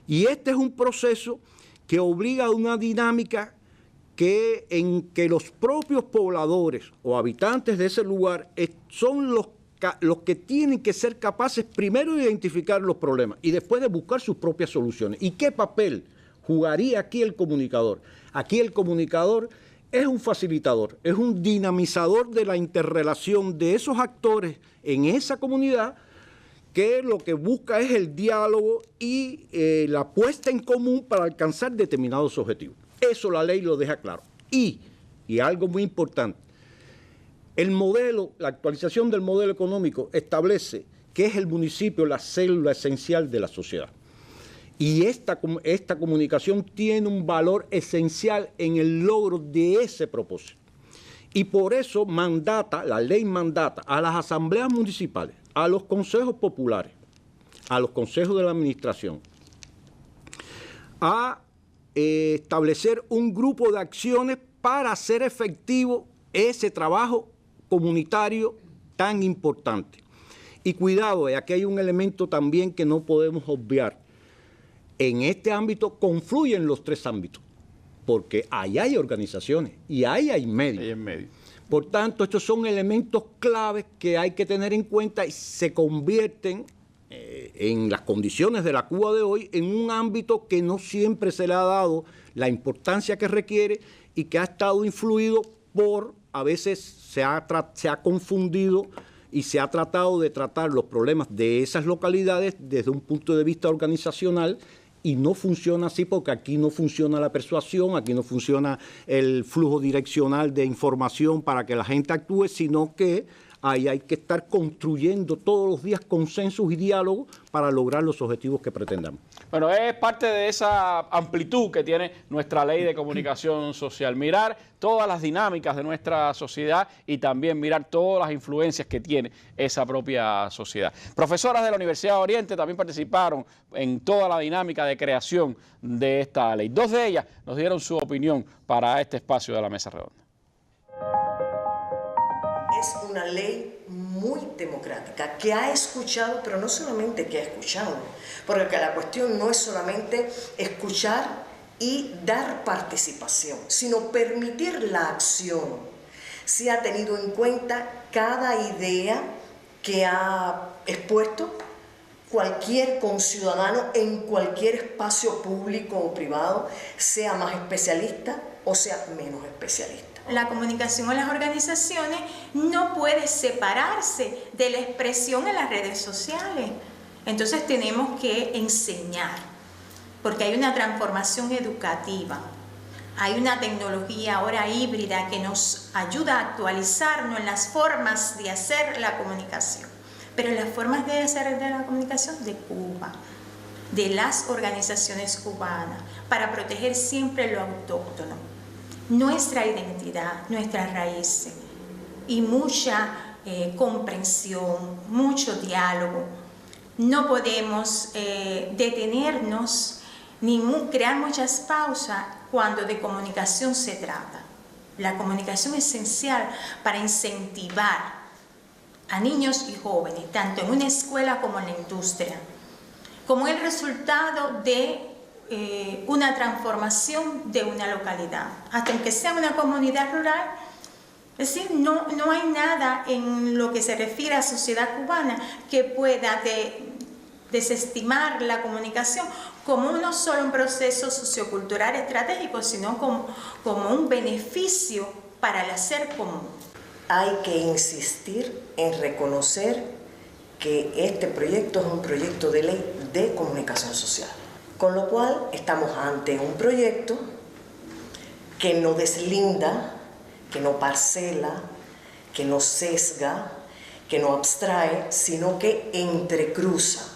Y este es un proceso que obliga a una dinámica en que los propios pobladores o habitantes de ese lugar son los que tienen que ser capaces primero de identificar los problemas y después de buscar sus propias soluciones. ¿Y qué papel jugaría aquí el comunicador? Aquí el comunicador es un facilitador, es un dinamizador de la interrelación de esos actores en esa comunidad, que lo que busca es el diálogo y la puesta en común para alcanzar determinados objetivos. Eso la ley lo deja claro. Y algo muy importante, la actualización del modelo económico establece que es el municipio la célula esencial de la sociedad. Y esta comunicación tiene un valor esencial en el logro de ese propósito. Y por eso la ley mandata a las asambleas municipales, a los consejos populares, a los consejos de la administración, a establecer un grupo de acciones para hacer efectivo ese trabajo comunitario tan importante. Y cuidado, aquí hay un elemento también que no podemos obviar. En este ámbito confluyen los tres ámbitos, porque ahí hay organizaciones y ahí hay medios. Por tanto, estos son elementos claves que hay que tener en cuenta y se convierten en las condiciones de la Cuba de hoy, en un ámbito que no siempre se le ha dado la importancia que requiere y que ha estado influido a veces se ha confundido y se ha tratado de tratar los problemas de esas localidades desde un punto de vista organizacional y no funciona así porque aquí no funciona la persuasión, aquí no funciona el flujo direccional de información para que la gente actúe, sino que ahí hay que estar construyendo todos los días consensos y diálogos para lograr los objetivos que pretendamos. Bueno, es parte de esa amplitud que tiene nuestra ley de comunicación social. Mirar todas las dinámicas de nuestra sociedad y también mirar todas las influencias que tiene esa propia sociedad. Profesoras de la Universidad de Oriente también participaron en toda la dinámica de creación de esta ley. Dos de ellas nos dieron su opinión para este espacio de la Mesa Redonda. Es una ley muy democrática, que ha escuchado, pero no solamente que ha escuchado, porque la cuestión no es solamente escuchar y dar participación, sino permitir la acción. Se ha tenido en cuenta cada idea que ha expuesto cualquier conciudadano en cualquier espacio público o privado, sea más especialista o sea menos especialista. La comunicación o las organizaciones no puede separarse de la expresión en las redes sociales. Entonces tenemos que enseñar, porque hay una transformación educativa, hay una tecnología ahora híbrida que nos ayuda a actualizarnos en las formas de hacer la comunicación. Pero en las formas de hacer de la comunicación de Cuba, de las organizaciones cubanas, para proteger siempre lo autóctono, nuestra identidad, nuestras raíces y mucha comprensión, mucho diálogo. no podemos detenernos ni crear muchas pausas cuando de comunicación se trata. La comunicación es esencial para incentivar a niños y jóvenes, tanto en una escuela como en la industria, como el resultado de una transformación de una localidad. Hasta aunque sea una comunidad rural, es decir, no hay nada en lo que se refiere a sociedad cubana que pueda desestimar la comunicación como no solo un proceso sociocultural estratégico, sino como un beneficio para el hacer común. Hay que insistir en reconocer que este proyecto es un proyecto de ley de comunicación social, con lo cual estamos ante un proyecto que no deslinda, que no parcela, que no sesga, que no abstrae, sino que entrecruza.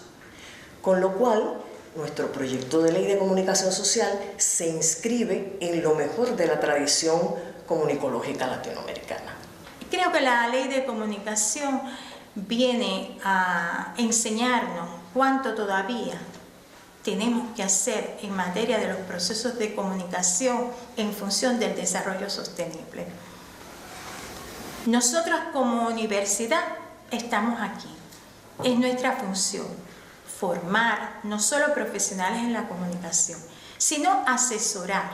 Con lo cual, nuestro proyecto de ley de comunicación social se inscribe en lo mejor de la tradición comunicológica latinoamericana. Creo que la ley de comunicación viene a enseñarnos cuánto todavía tenemos que hacer en materia de los procesos de comunicación en función del desarrollo sostenible. Nosotros como universidad estamos aquí. Es nuestra función formar no solo profesionales en la comunicación, sino asesorar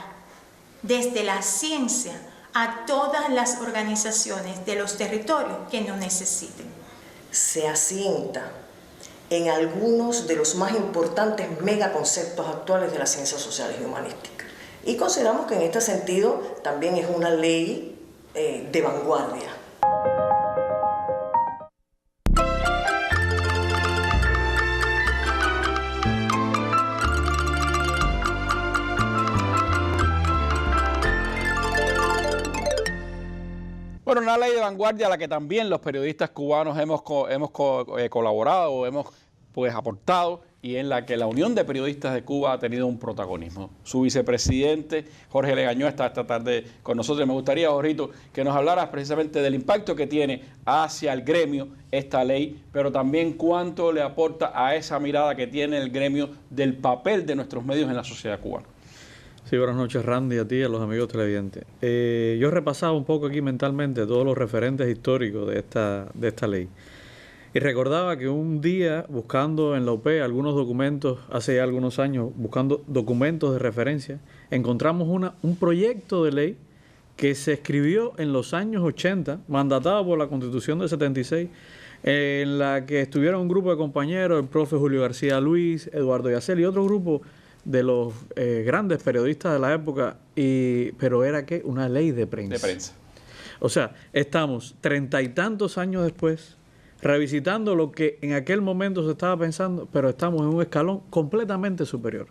desde la ciencia a todas las organizaciones de los territorios que nos necesiten. Se asienta en algunos de los más importantes megaconceptos actuales de las ciencias sociales y humanísticas. Y consideramos que en este sentido también es una ley de vanguardia. Bueno, una ley de vanguardia a la que también los periodistas cubanos hemos colaborado, hemos aportado, y en la que la Unión de Periodistas de Cuba ha tenido un protagonismo. Su vicepresidente, Jorge Legañó, está esta tarde con nosotros. Me gustaría, Jorrito, que nos hablaras precisamente del impacto que tiene hacia el gremio esta ley, pero también cuánto le aporta a esa mirada que tiene el gremio del papel de nuestros medios en la sociedad cubana. Sí, buenas noches, Randy, a ti y a los amigos televidentes. Yo he repasado un poco aquí mentalmente todos los referentes históricos de esta ley. Y recordaba que un día, buscando en la UP algunos documentos, hace ya algunos años, buscando documentos de referencia, encontramos un proyecto de ley que se escribió en los años 80, mandatado por la Constitución del 76, en la que estuvieron un grupo de compañeros, el profe Julio García Luis, Eduardo Yacel y otro grupo de los grandes periodistas de la época, pero era que una ley de prensa. De prensa. O sea, estamos 30 y tantos años después, revisitando lo que en aquel momento se estaba pensando, pero estamos en un escalón completamente superior.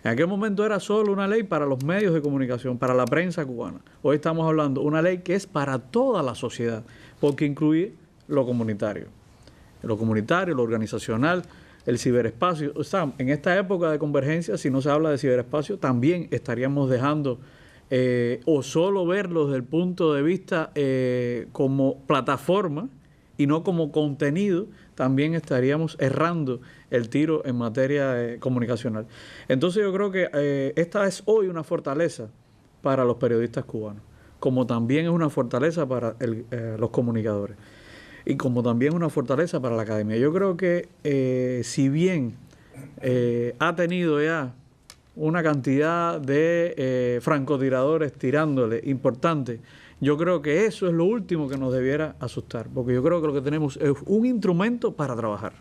En aquel momento era solo una ley para los medios de comunicación, para la prensa cubana. Hoy estamos hablando de una ley que es para toda la sociedad, porque incluye lo comunitario, lo organizacional, el ciberespacio. O sea, en esta época de convergencia, si no se habla de ciberespacio, también estaríamos dejando o solo verlo desde el punto de vista como plataforma y no como contenido, también estaríamos errando el tiro en materia comunicacional. Entonces yo creo que esta es hoy una fortaleza para los periodistas cubanos, como también es una fortaleza para los comunicadores y como también es una fortaleza para la academia. Yo creo que si bien ha tenido ya una cantidad de francotiradores tirándole importante, yo creo que eso es lo último que nos debiera asustar, porque yo creo que lo que tenemos es un instrumento para trabajar,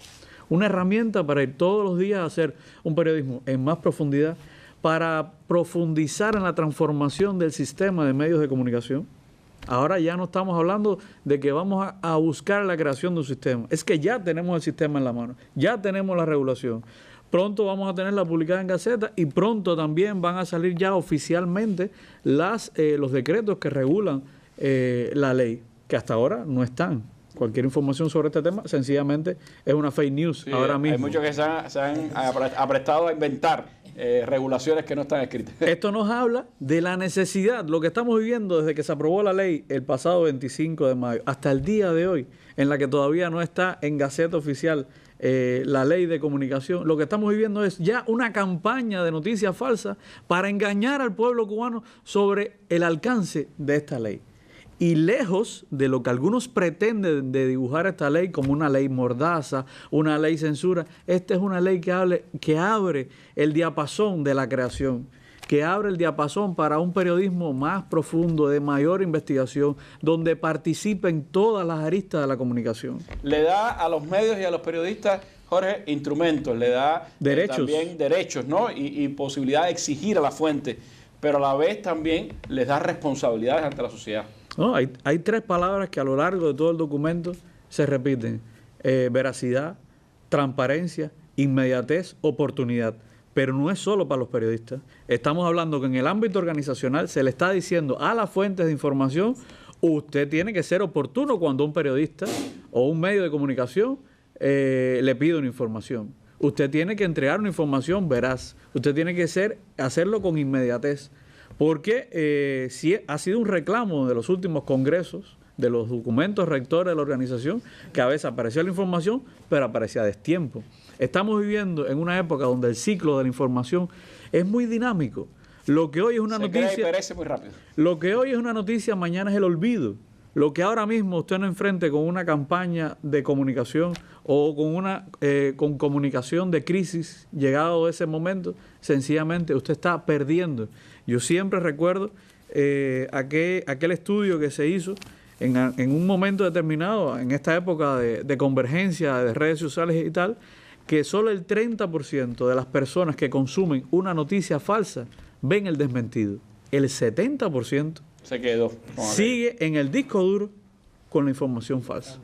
una herramienta para ir todos los días a hacer un periodismo en más profundidad, para profundizar en la transformación del sistema de medios de comunicación. Ahora ya no estamos hablando de que vamos a buscar la creación de un sistema, es que ya tenemos el sistema en la mano, ya tenemos la regulación. Pronto vamos a tenerla publicada en Gaceta y pronto también van a salir ya oficialmente los decretos que regulan la ley, que hasta ahora no están. Cualquier información sobre este tema sencillamente es una fake news ahora mismo. Hay muchos que se han aprestado a inventar regulaciones que no están escritas. Esto nos habla de la necesidad, lo que estamos viviendo desde que se aprobó la ley el pasado 25 de mayo hasta el día de hoy, en la que todavía no está en Gaceta Oficial la ley de comunicación, lo que estamos viviendo es ya una campaña de noticias falsas para engañar al pueblo cubano sobre el alcance de esta ley. Y lejos de lo que algunos pretenden de dibujar esta ley como una ley mordaza, una ley censura, esta es una ley que abre el diapasón de la creación, que abre el diapasón para un periodismo más profundo, de mayor investigación, donde participen todas las aristas de la comunicación. Le da a los medios y a los periodistas, Jorge, instrumentos, le da también derechos, ¿no? Y posibilidad de exigir a la fuente, pero a la vez también les da responsabilidades ante la sociedad. No, hay tres palabras que a lo largo de todo el documento se repiten: veracidad, transparencia, inmediatez, oportunidad. Pero no es solo para los periodistas. Estamos hablando que en el ámbito organizacional se le está diciendo a las fuentes de información: usted tiene que ser oportuno cuando un periodista o un medio de comunicación le pide una información. Usted tiene que entregar una información veraz. Usted tiene que hacerlo con inmediatez. Porque sí ha sido un reclamo de los últimos congresos, de los documentos rectores de la organización, que a veces aparecía la información, pero aparecía a destiempo. Estamos viviendo en una época donde el ciclo de la información es muy dinámico. Lo que hoy es una noticia, crea y perece muy rápido. Lo que hoy es una noticia, mañana es el olvido. Lo que ahora mismo usted no enfrente con una campaña de comunicación o con comunicación de crisis, llegado a ese momento, sencillamente usted está perdiendo. Yo siempre recuerdo aquel estudio que se hizo en un momento determinado, en esta época de convergencia de redes sociales y tal, que solo el 30% de las personas que consumen una noticia falsa ven el desmentido. El 70% se quedó. Sigue en el disco duro con la información falsa.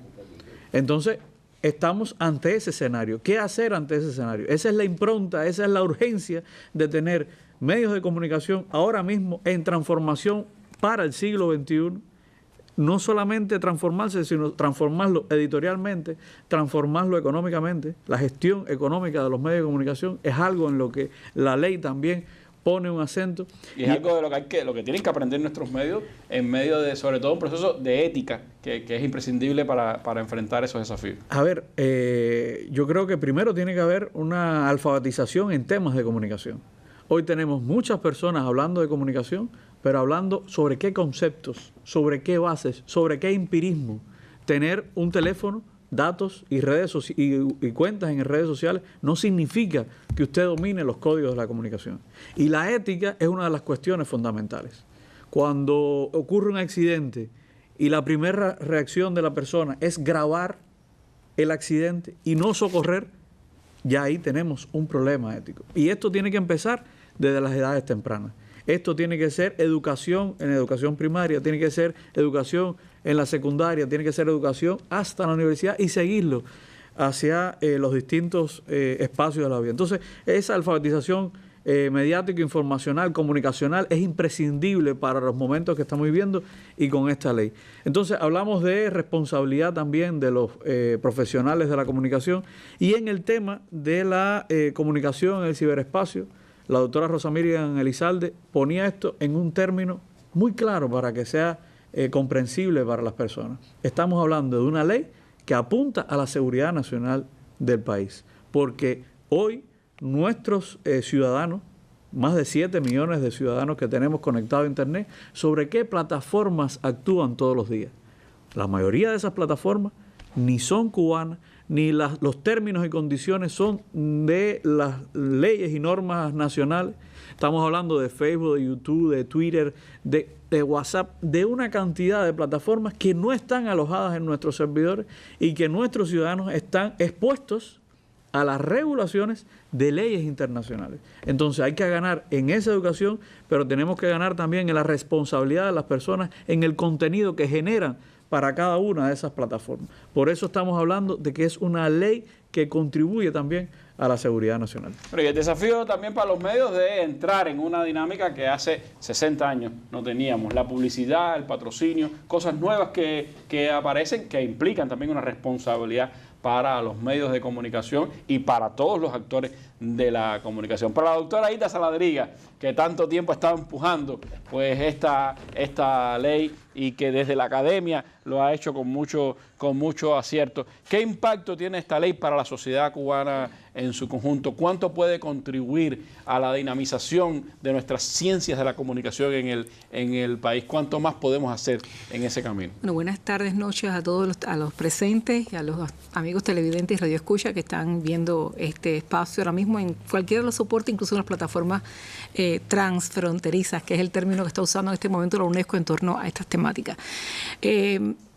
Entonces, estamos ante ese escenario. ¿Qué hacer ante ese escenario? Esa es la impronta, esa es la urgencia de tener medios de comunicación ahora mismo en transformación para el siglo XXI. No solamente transformarse, sino transformarlo editorialmente, transformarlo económicamente. La gestión económica de los medios de comunicación es algo en lo que la ley también pone un acento. Y es algo de lo que tienen que aprender nuestros medios en medio de, sobre todo, un proceso de ética que es imprescindible para enfrentar esos desafíos. A ver, yo creo que primero tiene que haber una alfabetización en temas de comunicación. Hoy tenemos muchas personas hablando de comunicación, pero hablando sobre qué conceptos, sobre qué bases, sobre qué empirismo. Tener un teléfono, datos y y cuentas en redes sociales no significa que usted domine los códigos de la comunicación. Y la ética es una de las cuestiones fundamentales. Cuando ocurre un accidente y la primera reacción de la persona es grabar el accidente y no socorrer, ya ahí tenemos un problema ético. Y esto tiene que empezar desde las edades tempranas. Esto tiene que ser educación en educación primaria, tiene que ser educación en la secundaria, tiene que ser educación hasta la universidad y seguirlo hacia los distintos espacios de la vida. Entonces, esa alfabetización mediática, informacional, comunicacional es imprescindible para los momentos que estamos viviendo y con esta ley. Entonces, hablamos de responsabilidad también de los profesionales de la comunicación y en el tema de la comunicación en el ciberespacio, la doctora Rosa Miriam Elizalde ponía esto en un término muy claro para que sea comprensible para las personas. Estamos hablando de una ley que apunta a la seguridad nacional del país, porque hoy nuestros ciudadanos, más de 7 millones de ciudadanos que tenemos conectados a Internet, ¿sobre qué plataformas actúan todos los días? La mayoría de esas plataformas ni son cubanas, ni los términos y condiciones son de las leyes y normas nacionales. Estamos hablando de Facebook, de YouTube, de Twitter, de WhatsApp, de una cantidad de plataformas que no están alojadas en nuestros servidores y que nuestros ciudadanos están expuestos a las regulaciones de leyes internacionales. Entonces hay que ganar en esa educación, pero tenemos que ganar también en la responsabilidad de las personas en el contenido que generan para cada una de esas plataformas. Por eso estamos hablando de que es una ley que contribuye también a la seguridad nacional. Pero y el desafío también para los medios de entrar en una dinámica que hace 60 años no teníamos. La publicidad, el patrocinio, cosas nuevas que aparecen que implican también una responsabilidad para los medios de comunicación y para todos los actores de la comunicación. Para la doctora Aida Saladriga, que tanto tiempo ha estado empujando pues esta ley y que desde la academia lo ha hecho con mucho acierto. ¿Qué impacto tiene esta ley para la sociedad cubana en su conjunto? ¿Cuánto puede contribuir a la dinamización de nuestras ciencias de la comunicación en el país? ¿Cuánto más podemos hacer en ese camino? Bueno, buenas tardes, noches a todos a los presentes y a los amigos televidentes y radioescucha que están viendo este espacio ahora mismo en cualquiera de los soportes, incluso en las plataformas transfronterizas, que es el término que está usando en este momento la UNESCO en torno a estas temáticas.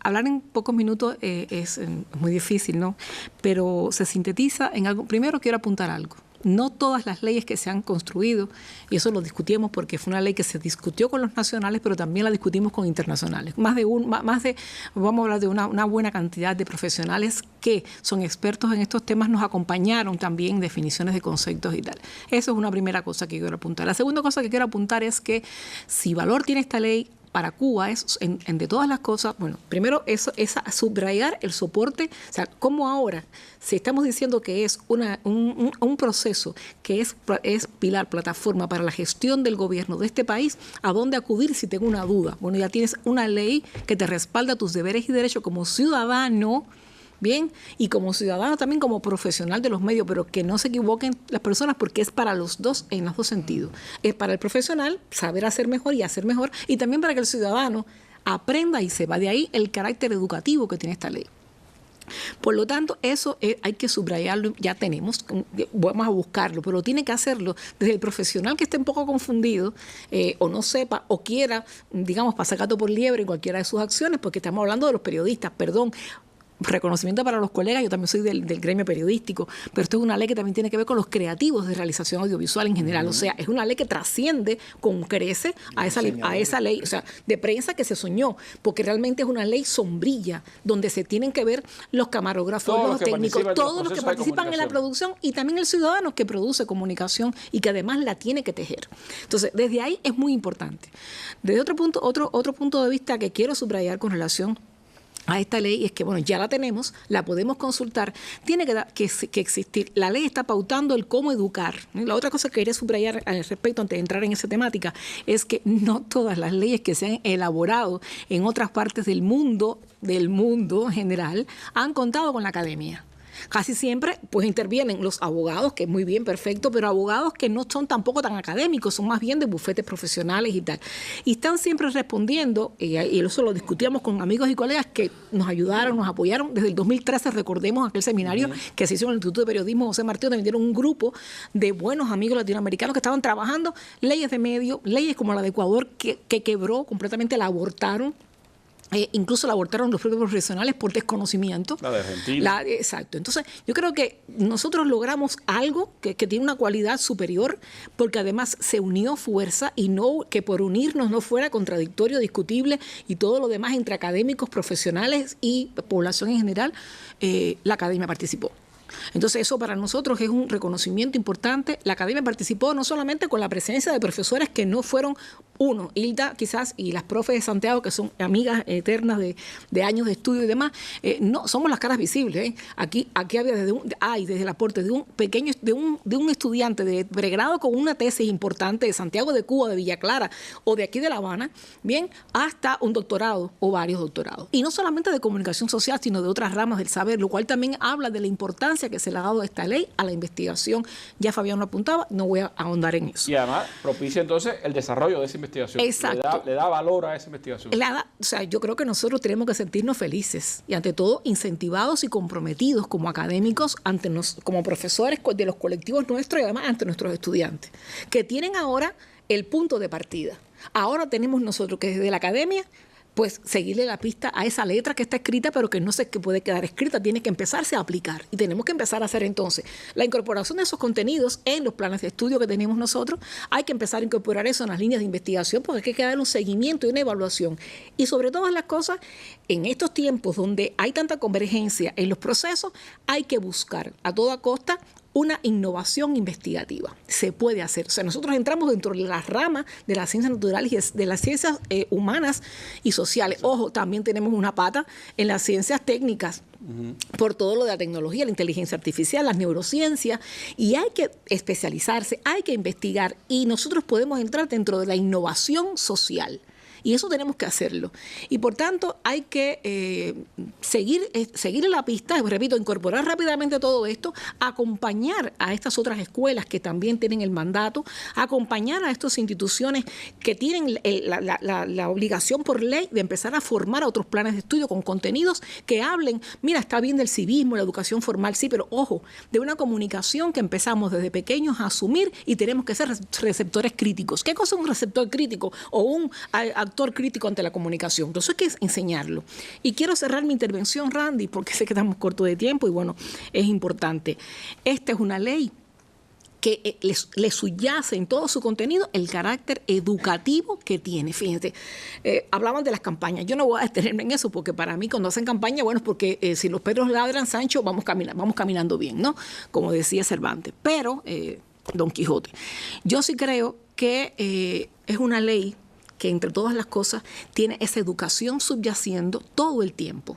Hablar en pocos minutos es muy difícil, ¿no? Pero se sintetiza en algo. Primero quiero apuntar algo. No todas las leyes que se han construido, y eso lo discutimos porque fue una ley que se discutió con los nacionales, pero también la discutimos con internacionales. Vamos a hablar de una buena cantidad de profesionales que son expertos en estos temas, nos acompañaron también en definiciones de conceptos y tal. Eso es una primera cosa que quiero apuntar. La segunda cosa que quiero apuntar es que si valor tiene esta ley para Cuba es, de todas las cosas, bueno, primero es subrayar el soporte, o sea, como ahora, si estamos diciendo que es un proceso que es pilar, plataforma para la gestión del gobierno de este país, ¿a dónde acudir si tengo una duda? Bueno, ya tienes una ley que te respalda tus deberes y derechos como ciudadano, bien, y como ciudadano también como profesional de los medios, pero que no se equivoquen las personas porque es para los dos, en los dos sentidos. Es para el profesional saber hacer mejor y hacer mejor, y también para que el ciudadano aprenda y se va. De ahí el carácter educativo que tiene esta ley. Por lo tanto, eso hay que subrayarlo, ya tenemos, vamos a buscarlo, pero tiene que hacerlo desde el profesional que esté un poco confundido o no sepa o quiera, digamos, pasar gato por liebre en cualquiera de sus acciones, porque estamos hablando de los periodistas, perdón. Reconocimiento para los colegas, yo también soy del gremio periodístico, pero esto es una ley que también tiene que ver con los creativos de realización audiovisual en general, o sea, es una ley que trasciende, crece a esa ley, o sea, de prensa que se soñó, porque realmente es una ley sombrilla, donde se tienen que ver los camarógrafos, los técnicos, todos los que participan en la producción y también el ciudadano que produce comunicación y que además la tiene que tejer. Entonces, desde ahí es muy importante. Desde otro punto de vista que quiero subrayar con relación a esta ley es que, bueno, ya la tenemos, la podemos consultar, tiene que existir. La ley está pautando el cómo educar. La otra cosa que quería subrayar al respecto, antes de entrar en esa temática, es que no todas las leyes que se han elaborado en otras partes del mundo en general, han contado con la academia. Casi siempre pues intervienen los abogados, que es muy bien, perfecto, pero abogados que no son tampoco tan académicos, son más bien de bufetes profesionales y tal. Y están siempre respondiendo, y eso lo discutíamos con amigos y colegas que nos ayudaron, nos apoyaron. Desde el 2013, recordemos aquel seminario que se hizo en el Instituto de Periodismo José Martí, donde vinieron un grupo de buenos amigos latinoamericanos que estaban trabajando leyes de medio, leyes como la de Ecuador, que quebró completamente, la abortaron. Incluso la abortaron los propios profesionales por desconocimiento. La de Argentina. Exacto. Entonces, yo creo que nosotros logramos algo que tiene una cualidad superior, porque además se unió fuerza y no que por unirnos no fuera contradictorio, discutible y todo lo demás entre académicos, profesionales y población en general. La academia participó. Entonces eso para nosotros es un reconocimiento importante. La academia participó no solamente con la presencia de profesores que no fueron Hilda quizás y las profes de Santiago, que son amigas eternas de años de estudio y demás, no somos las caras visibles. Aquí había desde el aporte de un estudiante de pregrado con una tesis importante de Santiago de Cuba, de Villa Clara o de aquí de La Habana, bien, hasta un doctorado o varios doctorados. Y no solamente de comunicación social, sino de otras ramas del saber, lo cual también habla de la importancia que se le ha dado a esta ley a la investigación. Ya Fabián lo apuntaba, no voy a ahondar en eso. Y además propicia entonces el desarrollo de esa investigación. Exacto. Le da valor a esa investigación. O sea, yo creo que nosotros tenemos que sentirnos felices y ante todo incentivados y comprometidos como académicos, como profesores de los colectivos nuestros y además ante nuestros estudiantes, que tienen ahora el punto de partida. Ahora tenemos nosotros que desde la academia pues seguirle la pista a esa letra que está escrita, pero que no sé qué puede quedar escrita, tiene que empezarse a aplicar. Y tenemos que empezar a hacer entonces la incorporación de esos contenidos en los planes de estudio que tenemos nosotros. Hay que empezar a incorporar eso en las líneas de investigación, porque hay que dar un seguimiento y una evaluación. Y sobre todas las cosas, en estos tiempos donde hay tanta convergencia en los procesos, hay que buscar a toda costa una innovación investigativa. Se puede hacer. O sea, nosotros entramos dentro de las ramas de las ciencias naturales y de las ciencias humanas y sociales. Ojo, también tenemos una pata en las ciencias técnicas, por todo lo de la tecnología, la inteligencia artificial, las neurociencias, y hay que especializarse, hay que investigar, y nosotros podemos entrar dentro de la innovación social. Y eso tenemos que hacerlo. Y por tanto hay que seguir en la pista, repito, incorporar rápidamente todo esto, acompañar a estas otras escuelas que también tienen el mandato, acompañar a estas instituciones que tienen la obligación por ley de empezar a formar a otros planes de estudio con contenidos que hablen, mira, está bien del civismo, la educación formal, sí, pero ojo, de una comunicación que empezamos desde pequeños a asumir y tenemos que ser receptores críticos. ¿Qué cosa es un receptor crítico o un actor crítico ante la comunicación? Entonces hay que enseñarlo. Y quiero cerrar mi intervención, Randy, porque sé que estamos cortos de tiempo y bueno, es importante. Esta es una ley que le subyace en todo su contenido el carácter educativo que tiene. Fíjense, hablaban de las campañas. Yo no voy a detenerme en eso porque para mí cuando hacen campaña, bueno, es porque si los perros ladran, Sancho, vamos caminando bien, ¿no? Como decía Cervantes. Pero, Don Quijote, yo sí creo que es una ley que entre todas las cosas tiene esa educación subyaciendo todo el tiempo.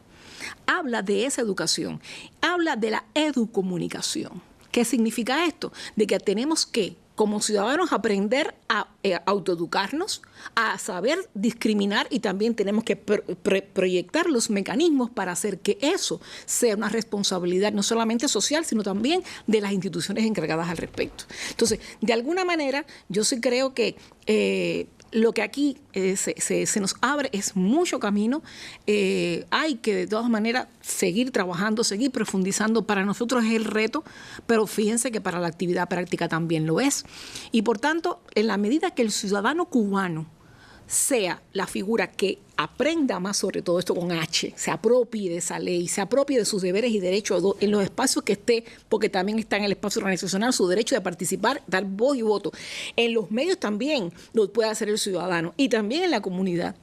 Habla de esa educación, habla de la educomunicación. ¿Qué significa esto? De que tenemos que, como ciudadanos, aprender a autoeducarnos, a saber discriminar, y también tenemos que proyectar los mecanismos para hacer que eso sea una responsabilidad no solamente social, sino también de las instituciones encargadas al respecto. Entonces, de alguna manera, yo sí creo que lo que aquí se nos abre es mucho camino. Hay que de todas maneras seguir trabajando, seguir profundizando. Para nosotros es el reto, pero fíjense que para la actividad práctica también lo es. Y por tanto, en la medida que el ciudadano cubano sea la figura que aprenda más sobre todo esto con H, se apropie de esa ley, se apropie de sus deberes y derechos en los espacios que esté, porque también está en el espacio organizacional su derecho de participar, dar voz y voto. En los medios también lo puede hacer el ciudadano, y también en la comunidad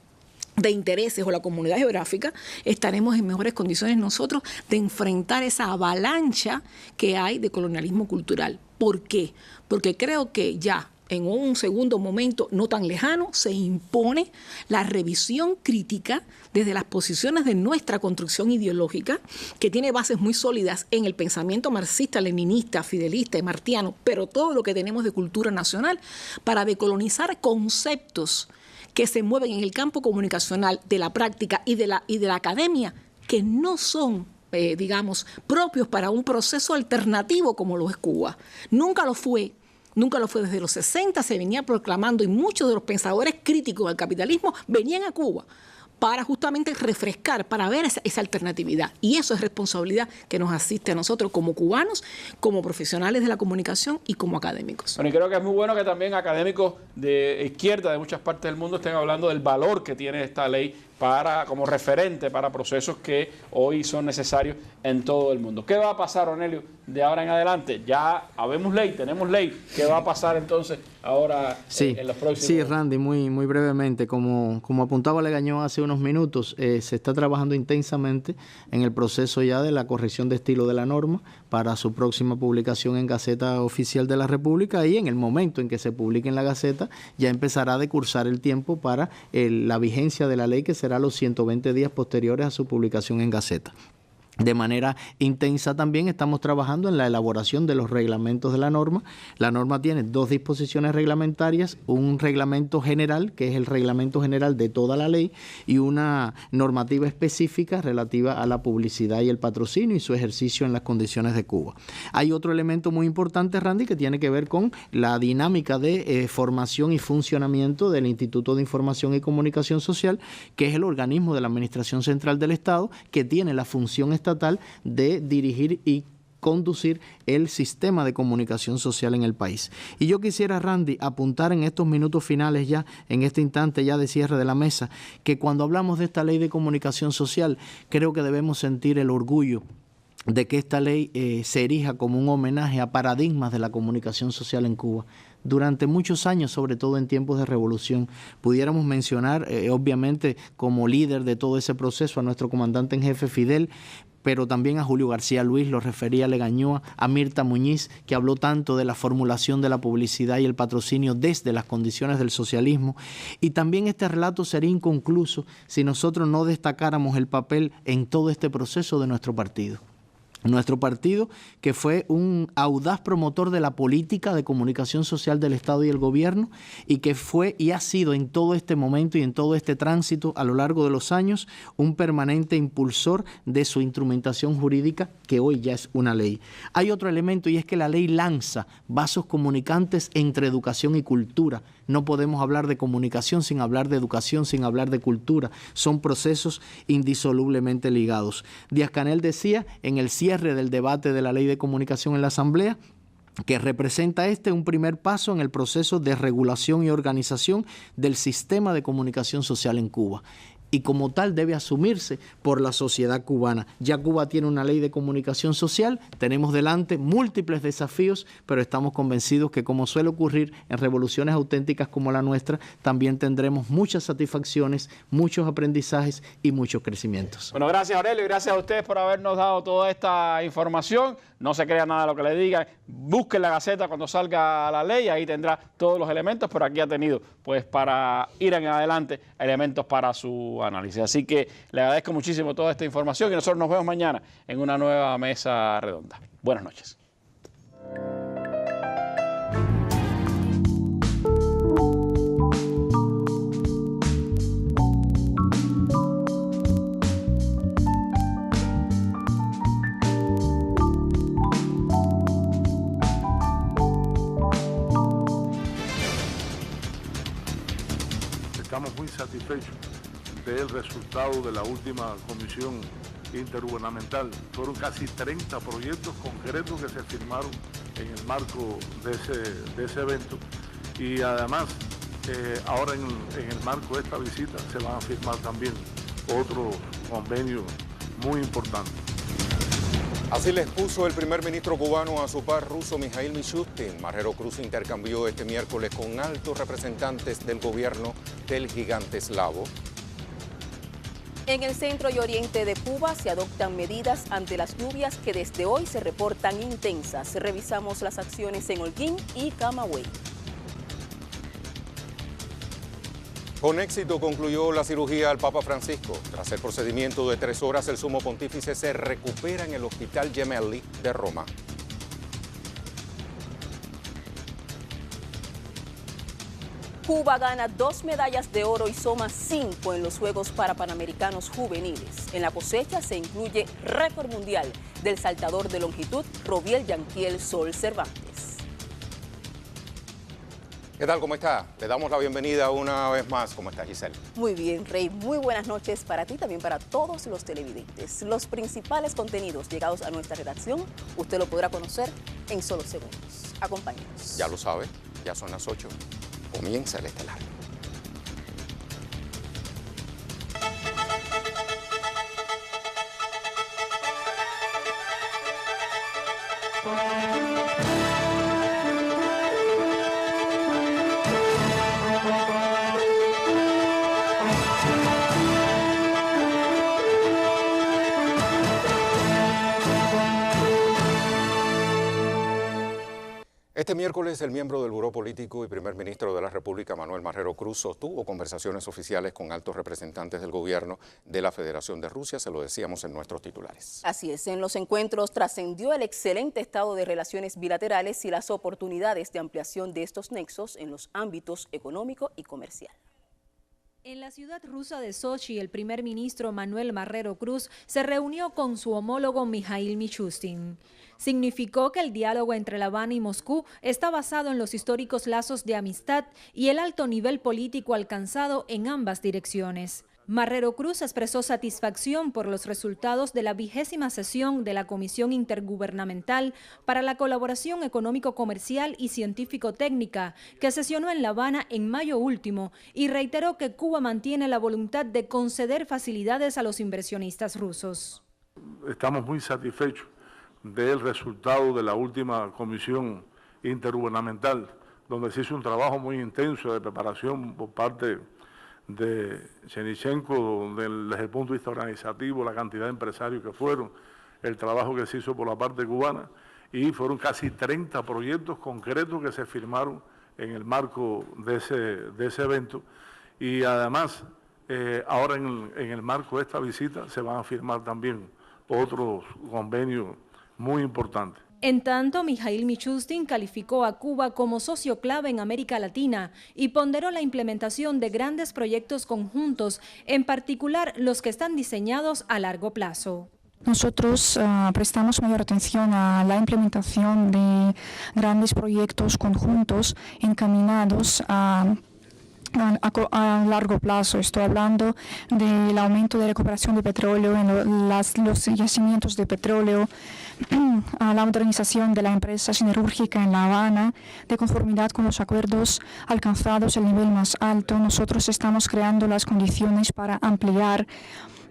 de intereses o la comunidad geográfica, estaremos en mejores condiciones nosotros de enfrentar esa avalancha que hay de colonialismo cultural. ¿Por qué? Porque creo que ya en un segundo momento no tan lejano se impone la revisión crítica desde las posiciones de nuestra construcción ideológica, que tiene bases muy sólidas en el pensamiento marxista, leninista, fidelista y martiano, pero todo lo que tenemos de cultura nacional, para decolonizar conceptos que se mueven en el campo comunicacional de la práctica y de la academia, que no son digamos, propios para un proceso alternativo como lo es Cuba. Nunca lo fue. Nunca lo fue. Desde los 60 se venía proclamando, y muchos de los pensadores críticos del capitalismo venían a Cuba para justamente refrescar, para ver esa alternatividad. Y eso es responsabilidad que nos asiste a nosotros como cubanos, como profesionales de la comunicación y como académicos. Bueno, y creo que es muy bueno que también académicos de izquierda de muchas partes del mundo estén hablando del valor que tiene esta ley como referente para procesos que hoy son necesarios en todo el mundo. ¿Qué va a pasar, Onelio, de ahora en adelante? Ya habemos ley, tenemos ley. ¿Qué va a pasar entonces ahora en los próximos? Sí, Randy, muy brevemente, como apuntaba Legañón hace unos minutos, se está trabajando intensamente en el proceso ya de la corrección de estilo de la norma para su próxima publicación en Gaceta Oficial de la República, y en el momento en que se publique en la Gaceta ya empezará a decursar el tiempo para la vigencia de la ley, que será los 120 días posteriores a su publicación en Gaceta. De manera intensa también estamos trabajando en la elaboración de los reglamentos de la norma. La norma tiene 2 disposiciones reglamentarias, un reglamento general, que es el reglamento general de toda la ley, y una normativa específica relativa a la publicidad y el patrocinio y su ejercicio en las condiciones de Cuba. Hay otro elemento muy importante, Randy, que tiene que ver con la dinámica de formación y funcionamiento del Instituto de Información y Comunicación Social, que es el organismo de la Administración Central del Estado que tiene la función estatal de dirigir y conducir el sistema de comunicación social en el país. Y yo quisiera, Randy, apuntar en estos minutos finales ya, en este instante ya de cierre de la mesa, que cuando hablamos de esta ley de comunicación social, creo que debemos sentir el orgullo de que esta ley se erija como un homenaje a paradigmas de la comunicación social en Cuba. Durante muchos años, sobre todo en tiempos de revolución, pudiéramos mencionar, obviamente, como líder de todo ese proceso, a nuestro comandante en jefe Fidel, pero también a Julio García Luis, lo refería a Legañoa, a Mirta Muñiz, que habló tanto de la formulación de la publicidad y el patrocinio desde las condiciones del socialismo. Y también este relato sería inconcluso si nosotros no destacáramos el papel en todo este proceso de nuestro partido. Nuestro partido, que fue un audaz promotor de la política de comunicación social del Estado y el gobierno, y que fue y ha sido en todo este momento y en todo este tránsito a lo largo de los años un permanente impulsor de su instrumentación jurídica, que hoy ya es una ley. Hay otro elemento, y es que la ley lanza vasos comunicantes entre educación y cultura. No podemos hablar de comunicación sin hablar de educación, sin hablar de cultura. Son procesos indisolublemente ligados. Díaz-Canel decía en el cierre del debate de la Ley de Comunicación en la Asamblea que representa un primer paso en el proceso de regulación y organización del sistema de comunicación social en Cuba. Y como tal debe asumirse por la sociedad cubana. Ya Cuba tiene una ley de comunicación social, tenemos delante múltiples desafíos, pero estamos convencidos que, como suele ocurrir en revoluciones auténticas como la nuestra, también tendremos muchas satisfacciones, muchos aprendizajes y muchos crecimientos. Bueno, gracias Aurelio y gracias a ustedes por habernos dado toda esta información. No se crea nada de lo que le digan. Busquen la Gaceta cuando salga la ley, ahí tendrá todos los elementos, pero aquí ha tenido, pues, para ir en adelante, elementos para su análisis. Así que le agradezco muchísimo toda esta información y nosotros nos vemos mañana en una nueva mesa redonda. Buenas noches. Estamos muy satisfechos del resultado de la última comisión intergubernamental. Fueron casi 30 proyectos concretos que se firmaron en el marco de ese evento. Y además, ahora en el marco de esta visita se van a firmar también otros convenios muy importantes. Así le expuso el primer ministro cubano a su par ruso Mijaíl Mishustin. Marrero Cruz intercambió este miércoles con altos representantes del gobierno del gigante eslavo. En el centro y oriente de Cuba se adoptan medidas ante las lluvias que desde hoy se reportan intensas. Revisamos las acciones en Holguín y Camagüey. Con éxito concluyó la cirugía al Papa Francisco. Tras el procedimiento de 3 horas, el sumo pontífice se recupera en el Hospital Gemelli de Roma. Cuba gana 2 medallas de oro y suma 5 en los Juegos Panamericanos Juveniles. En la cosecha se incluye récord mundial del saltador de longitud Robiel Yanquiel Sol Cervantes. ¿Qué tal? ¿Cómo está? Le damos la bienvenida una vez más. ¿Cómo está, Giselle? Muy bien, Rey. Muy buenas noches para ti, también para todos los televidentes. Los principales contenidos llegados a nuestra redacción, usted lo podrá conocer en solo segundos. Acompáñanos. Ya lo sabe, ya son las 8. Comienza el estelar. Este miércoles, el miembro del Buró Político y primer ministro de la República, Manuel Marrero Cruz, sostuvo conversaciones oficiales con altos representantes del gobierno de la Federación de Rusia, se lo decíamos en nuestros titulares. Así es, en los encuentros trascendió el excelente estado de relaciones bilaterales y las oportunidades de ampliación de estos nexos en los ámbitos económico y comercial. En la ciudad rusa de Sochi, el primer ministro Manuel Marrero Cruz se reunió con su homólogo Mijaíl Mishustin. Significó que el diálogo entre La Habana y Moscú está basado en los históricos lazos de amistad y el alto nivel político alcanzado en ambas direcciones. Marrero Cruz expresó satisfacción por los resultados de la 20ª sesión de la Comisión Intergubernamental para la Colaboración Económico-Comercial y Científico-Técnica, que sesionó en La Habana en mayo último, y reiteró que Cuba mantiene la voluntad de conceder facilidades a los inversionistas rusos. Estamos muy satisfechos del resultado de la última Comisión Intergubernamental, donde se hizo un trabajo muy intenso de preparación por parte de Chenichenko, desde el punto de vista organizativo, la cantidad de empresarios que fueron, el trabajo que se hizo por la parte cubana, y fueron casi 30 proyectos concretos que se firmaron en el marco de ese evento. Y además, ahora en el marco de esta visita se van a firmar también otros convenios muy importantes. En tanto, Mikhail Mishustin calificó a Cuba como socio clave en América Latina y ponderó la implementación de grandes proyectos conjuntos, en particular los que están diseñados a largo plazo. Nosotros prestamos mayor atención a la implementación de grandes proyectos conjuntos encaminados a largo plazo. Estoy hablando del aumento de recuperación de petróleo en los yacimientos de petróleo, a la modernización de la empresa siderúrgica en La Habana, de conformidad con los acuerdos alcanzados al nivel más alto. Nosotros estamos creando las condiciones para ampliar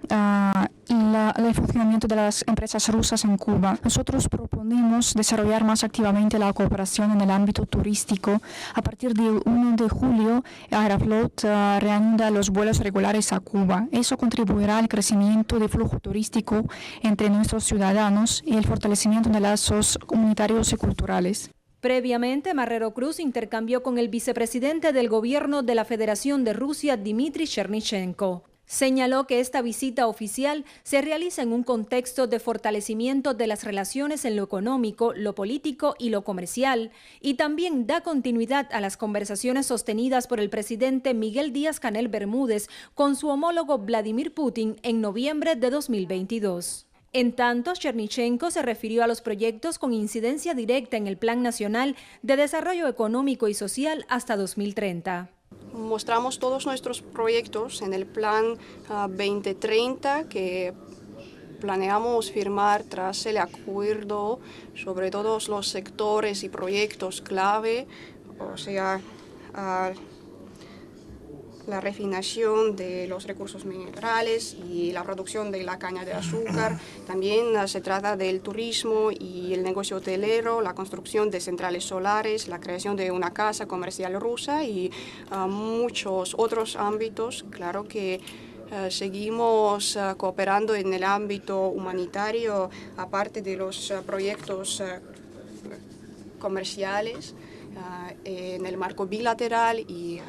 el funcionamiento de las empresas rusas en Cuba. Nosotros proponemos desarrollar más activamente la cooperación en el ámbito turístico. A partir del 1 de julio, Aeroflot reanuda los vuelos regulares a Cuba. Eso contribuirá al crecimiento del flujo turístico entre nuestros ciudadanos y el fortalecimiento de lazos comunitarios y culturales. Previamente, Marrero Cruz intercambió con el vicepresidente del gobierno de la Federación de Rusia, Dmitry Chernychenko. Señaló que esta visita oficial se realiza en un contexto de fortalecimiento de las relaciones en lo económico, lo político y lo comercial, y también da continuidad a las conversaciones sostenidas por el presidente Miguel Díaz-Canel Bermúdez con su homólogo Vladimir Putin en noviembre de 2022. En tanto, Chernychenko se refirió a los proyectos con incidencia directa en el Plan Nacional de Desarrollo Económico y Social hasta 2030. Mostramos todos nuestros proyectos en el Plan 2030 que planeamos firmar tras el acuerdo sobre todos los sectores y proyectos clave, o sea, la refinación de los recursos minerales y la producción de la caña de azúcar. También se trata del turismo y el negocio hotelero, la construcción de centrales solares, la creación de una casa comercial rusa y muchos otros ámbitos. Claro que seguimos cooperando en el ámbito humanitario, aparte de los proyectos comerciales, en el marco bilateral y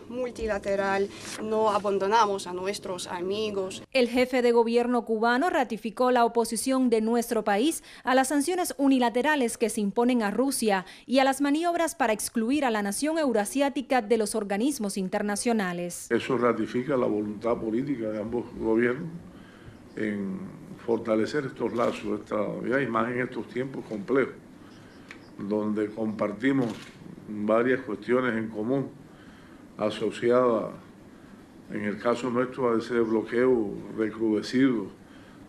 multilateral. No abandonamos a nuestros amigos. El jefe de gobierno cubano ratificó la oposición de nuestro país a las sanciones unilaterales que se imponen a Rusia y a las maniobras para excluir a la nación eurasiática de los organismos internacionales. Eso ratifica la voluntad política de ambos gobiernos en fortalecer estos lazos, y más en estos tiempos complejos, donde compartimos varias cuestiones en común, asociada, en el caso nuestro, a ese bloqueo recrudecido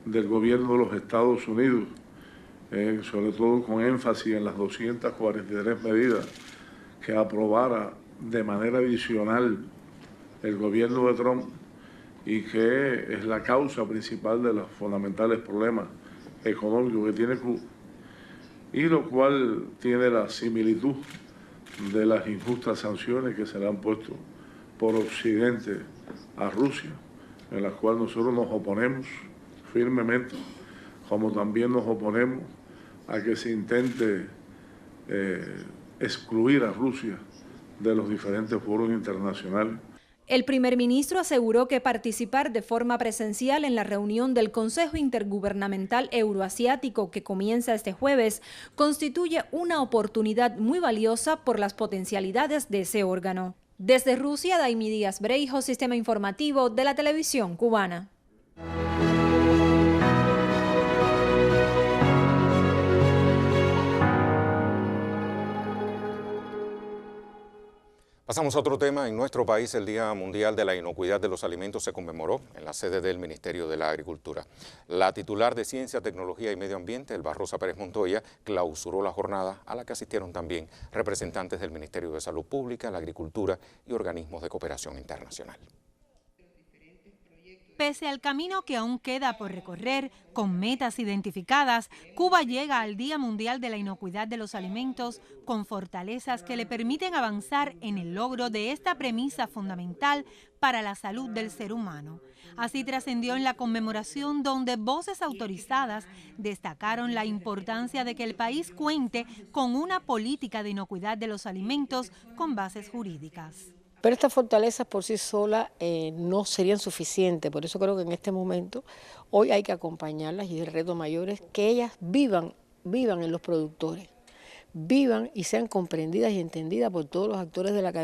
del gobierno de los Estados Unidos, sobre todo con énfasis en las 243 medidas que aprobara de manera adicional el gobierno de Trump y que es la causa principal de los fundamentales problemas económicos que tiene Cuba, y lo cual tiene la similitud de las injustas sanciones que se le han puesto por Occidente a Rusia, en las cuales nosotros nos oponemos firmemente, como también nos oponemos a que se intente excluir a Rusia de los diferentes foros internacionales. El primer ministro aseguró que participar de forma presencial en la reunión del Consejo Intergubernamental Euroasiático que comienza este jueves constituye una oportunidad muy valiosa por las potencialidades de ese órgano. Desde Rusia, Daimi Díaz Breijo, Sistema Informativo de la Televisión Cubana. Pasamos a otro tema. En nuestro país, el Día Mundial de la Inocuidad de los Alimentos se conmemoró en la sede del Ministerio de la Agricultura. La titular de Ciencia, Tecnología y Medio Ambiente, Elba Rosa Pérez Montoya, clausuró la jornada, a la que asistieron también representantes del Ministerio de Salud Pública, la Agricultura y organismos de cooperación internacional. Pese al camino que aún queda por recorrer, con metas identificadas, Cuba llega al Día Mundial de la Inocuidad de los Alimentos con fortalezas que le permiten avanzar en el logro de esta premisa fundamental para la salud del ser humano. Así trascendió en la conmemoración, donde voces autorizadas destacaron la importancia de que el país cuente con una política de inocuidad de los alimentos con bases jurídicas. Pero estas fortalezas por sí solas no serían suficientes, por eso creo que en este momento hoy hay que acompañarlas y el reto mayor es que ellas vivan en los productores, vivan y sean comprendidas y entendidas por todos los actores de la cadena.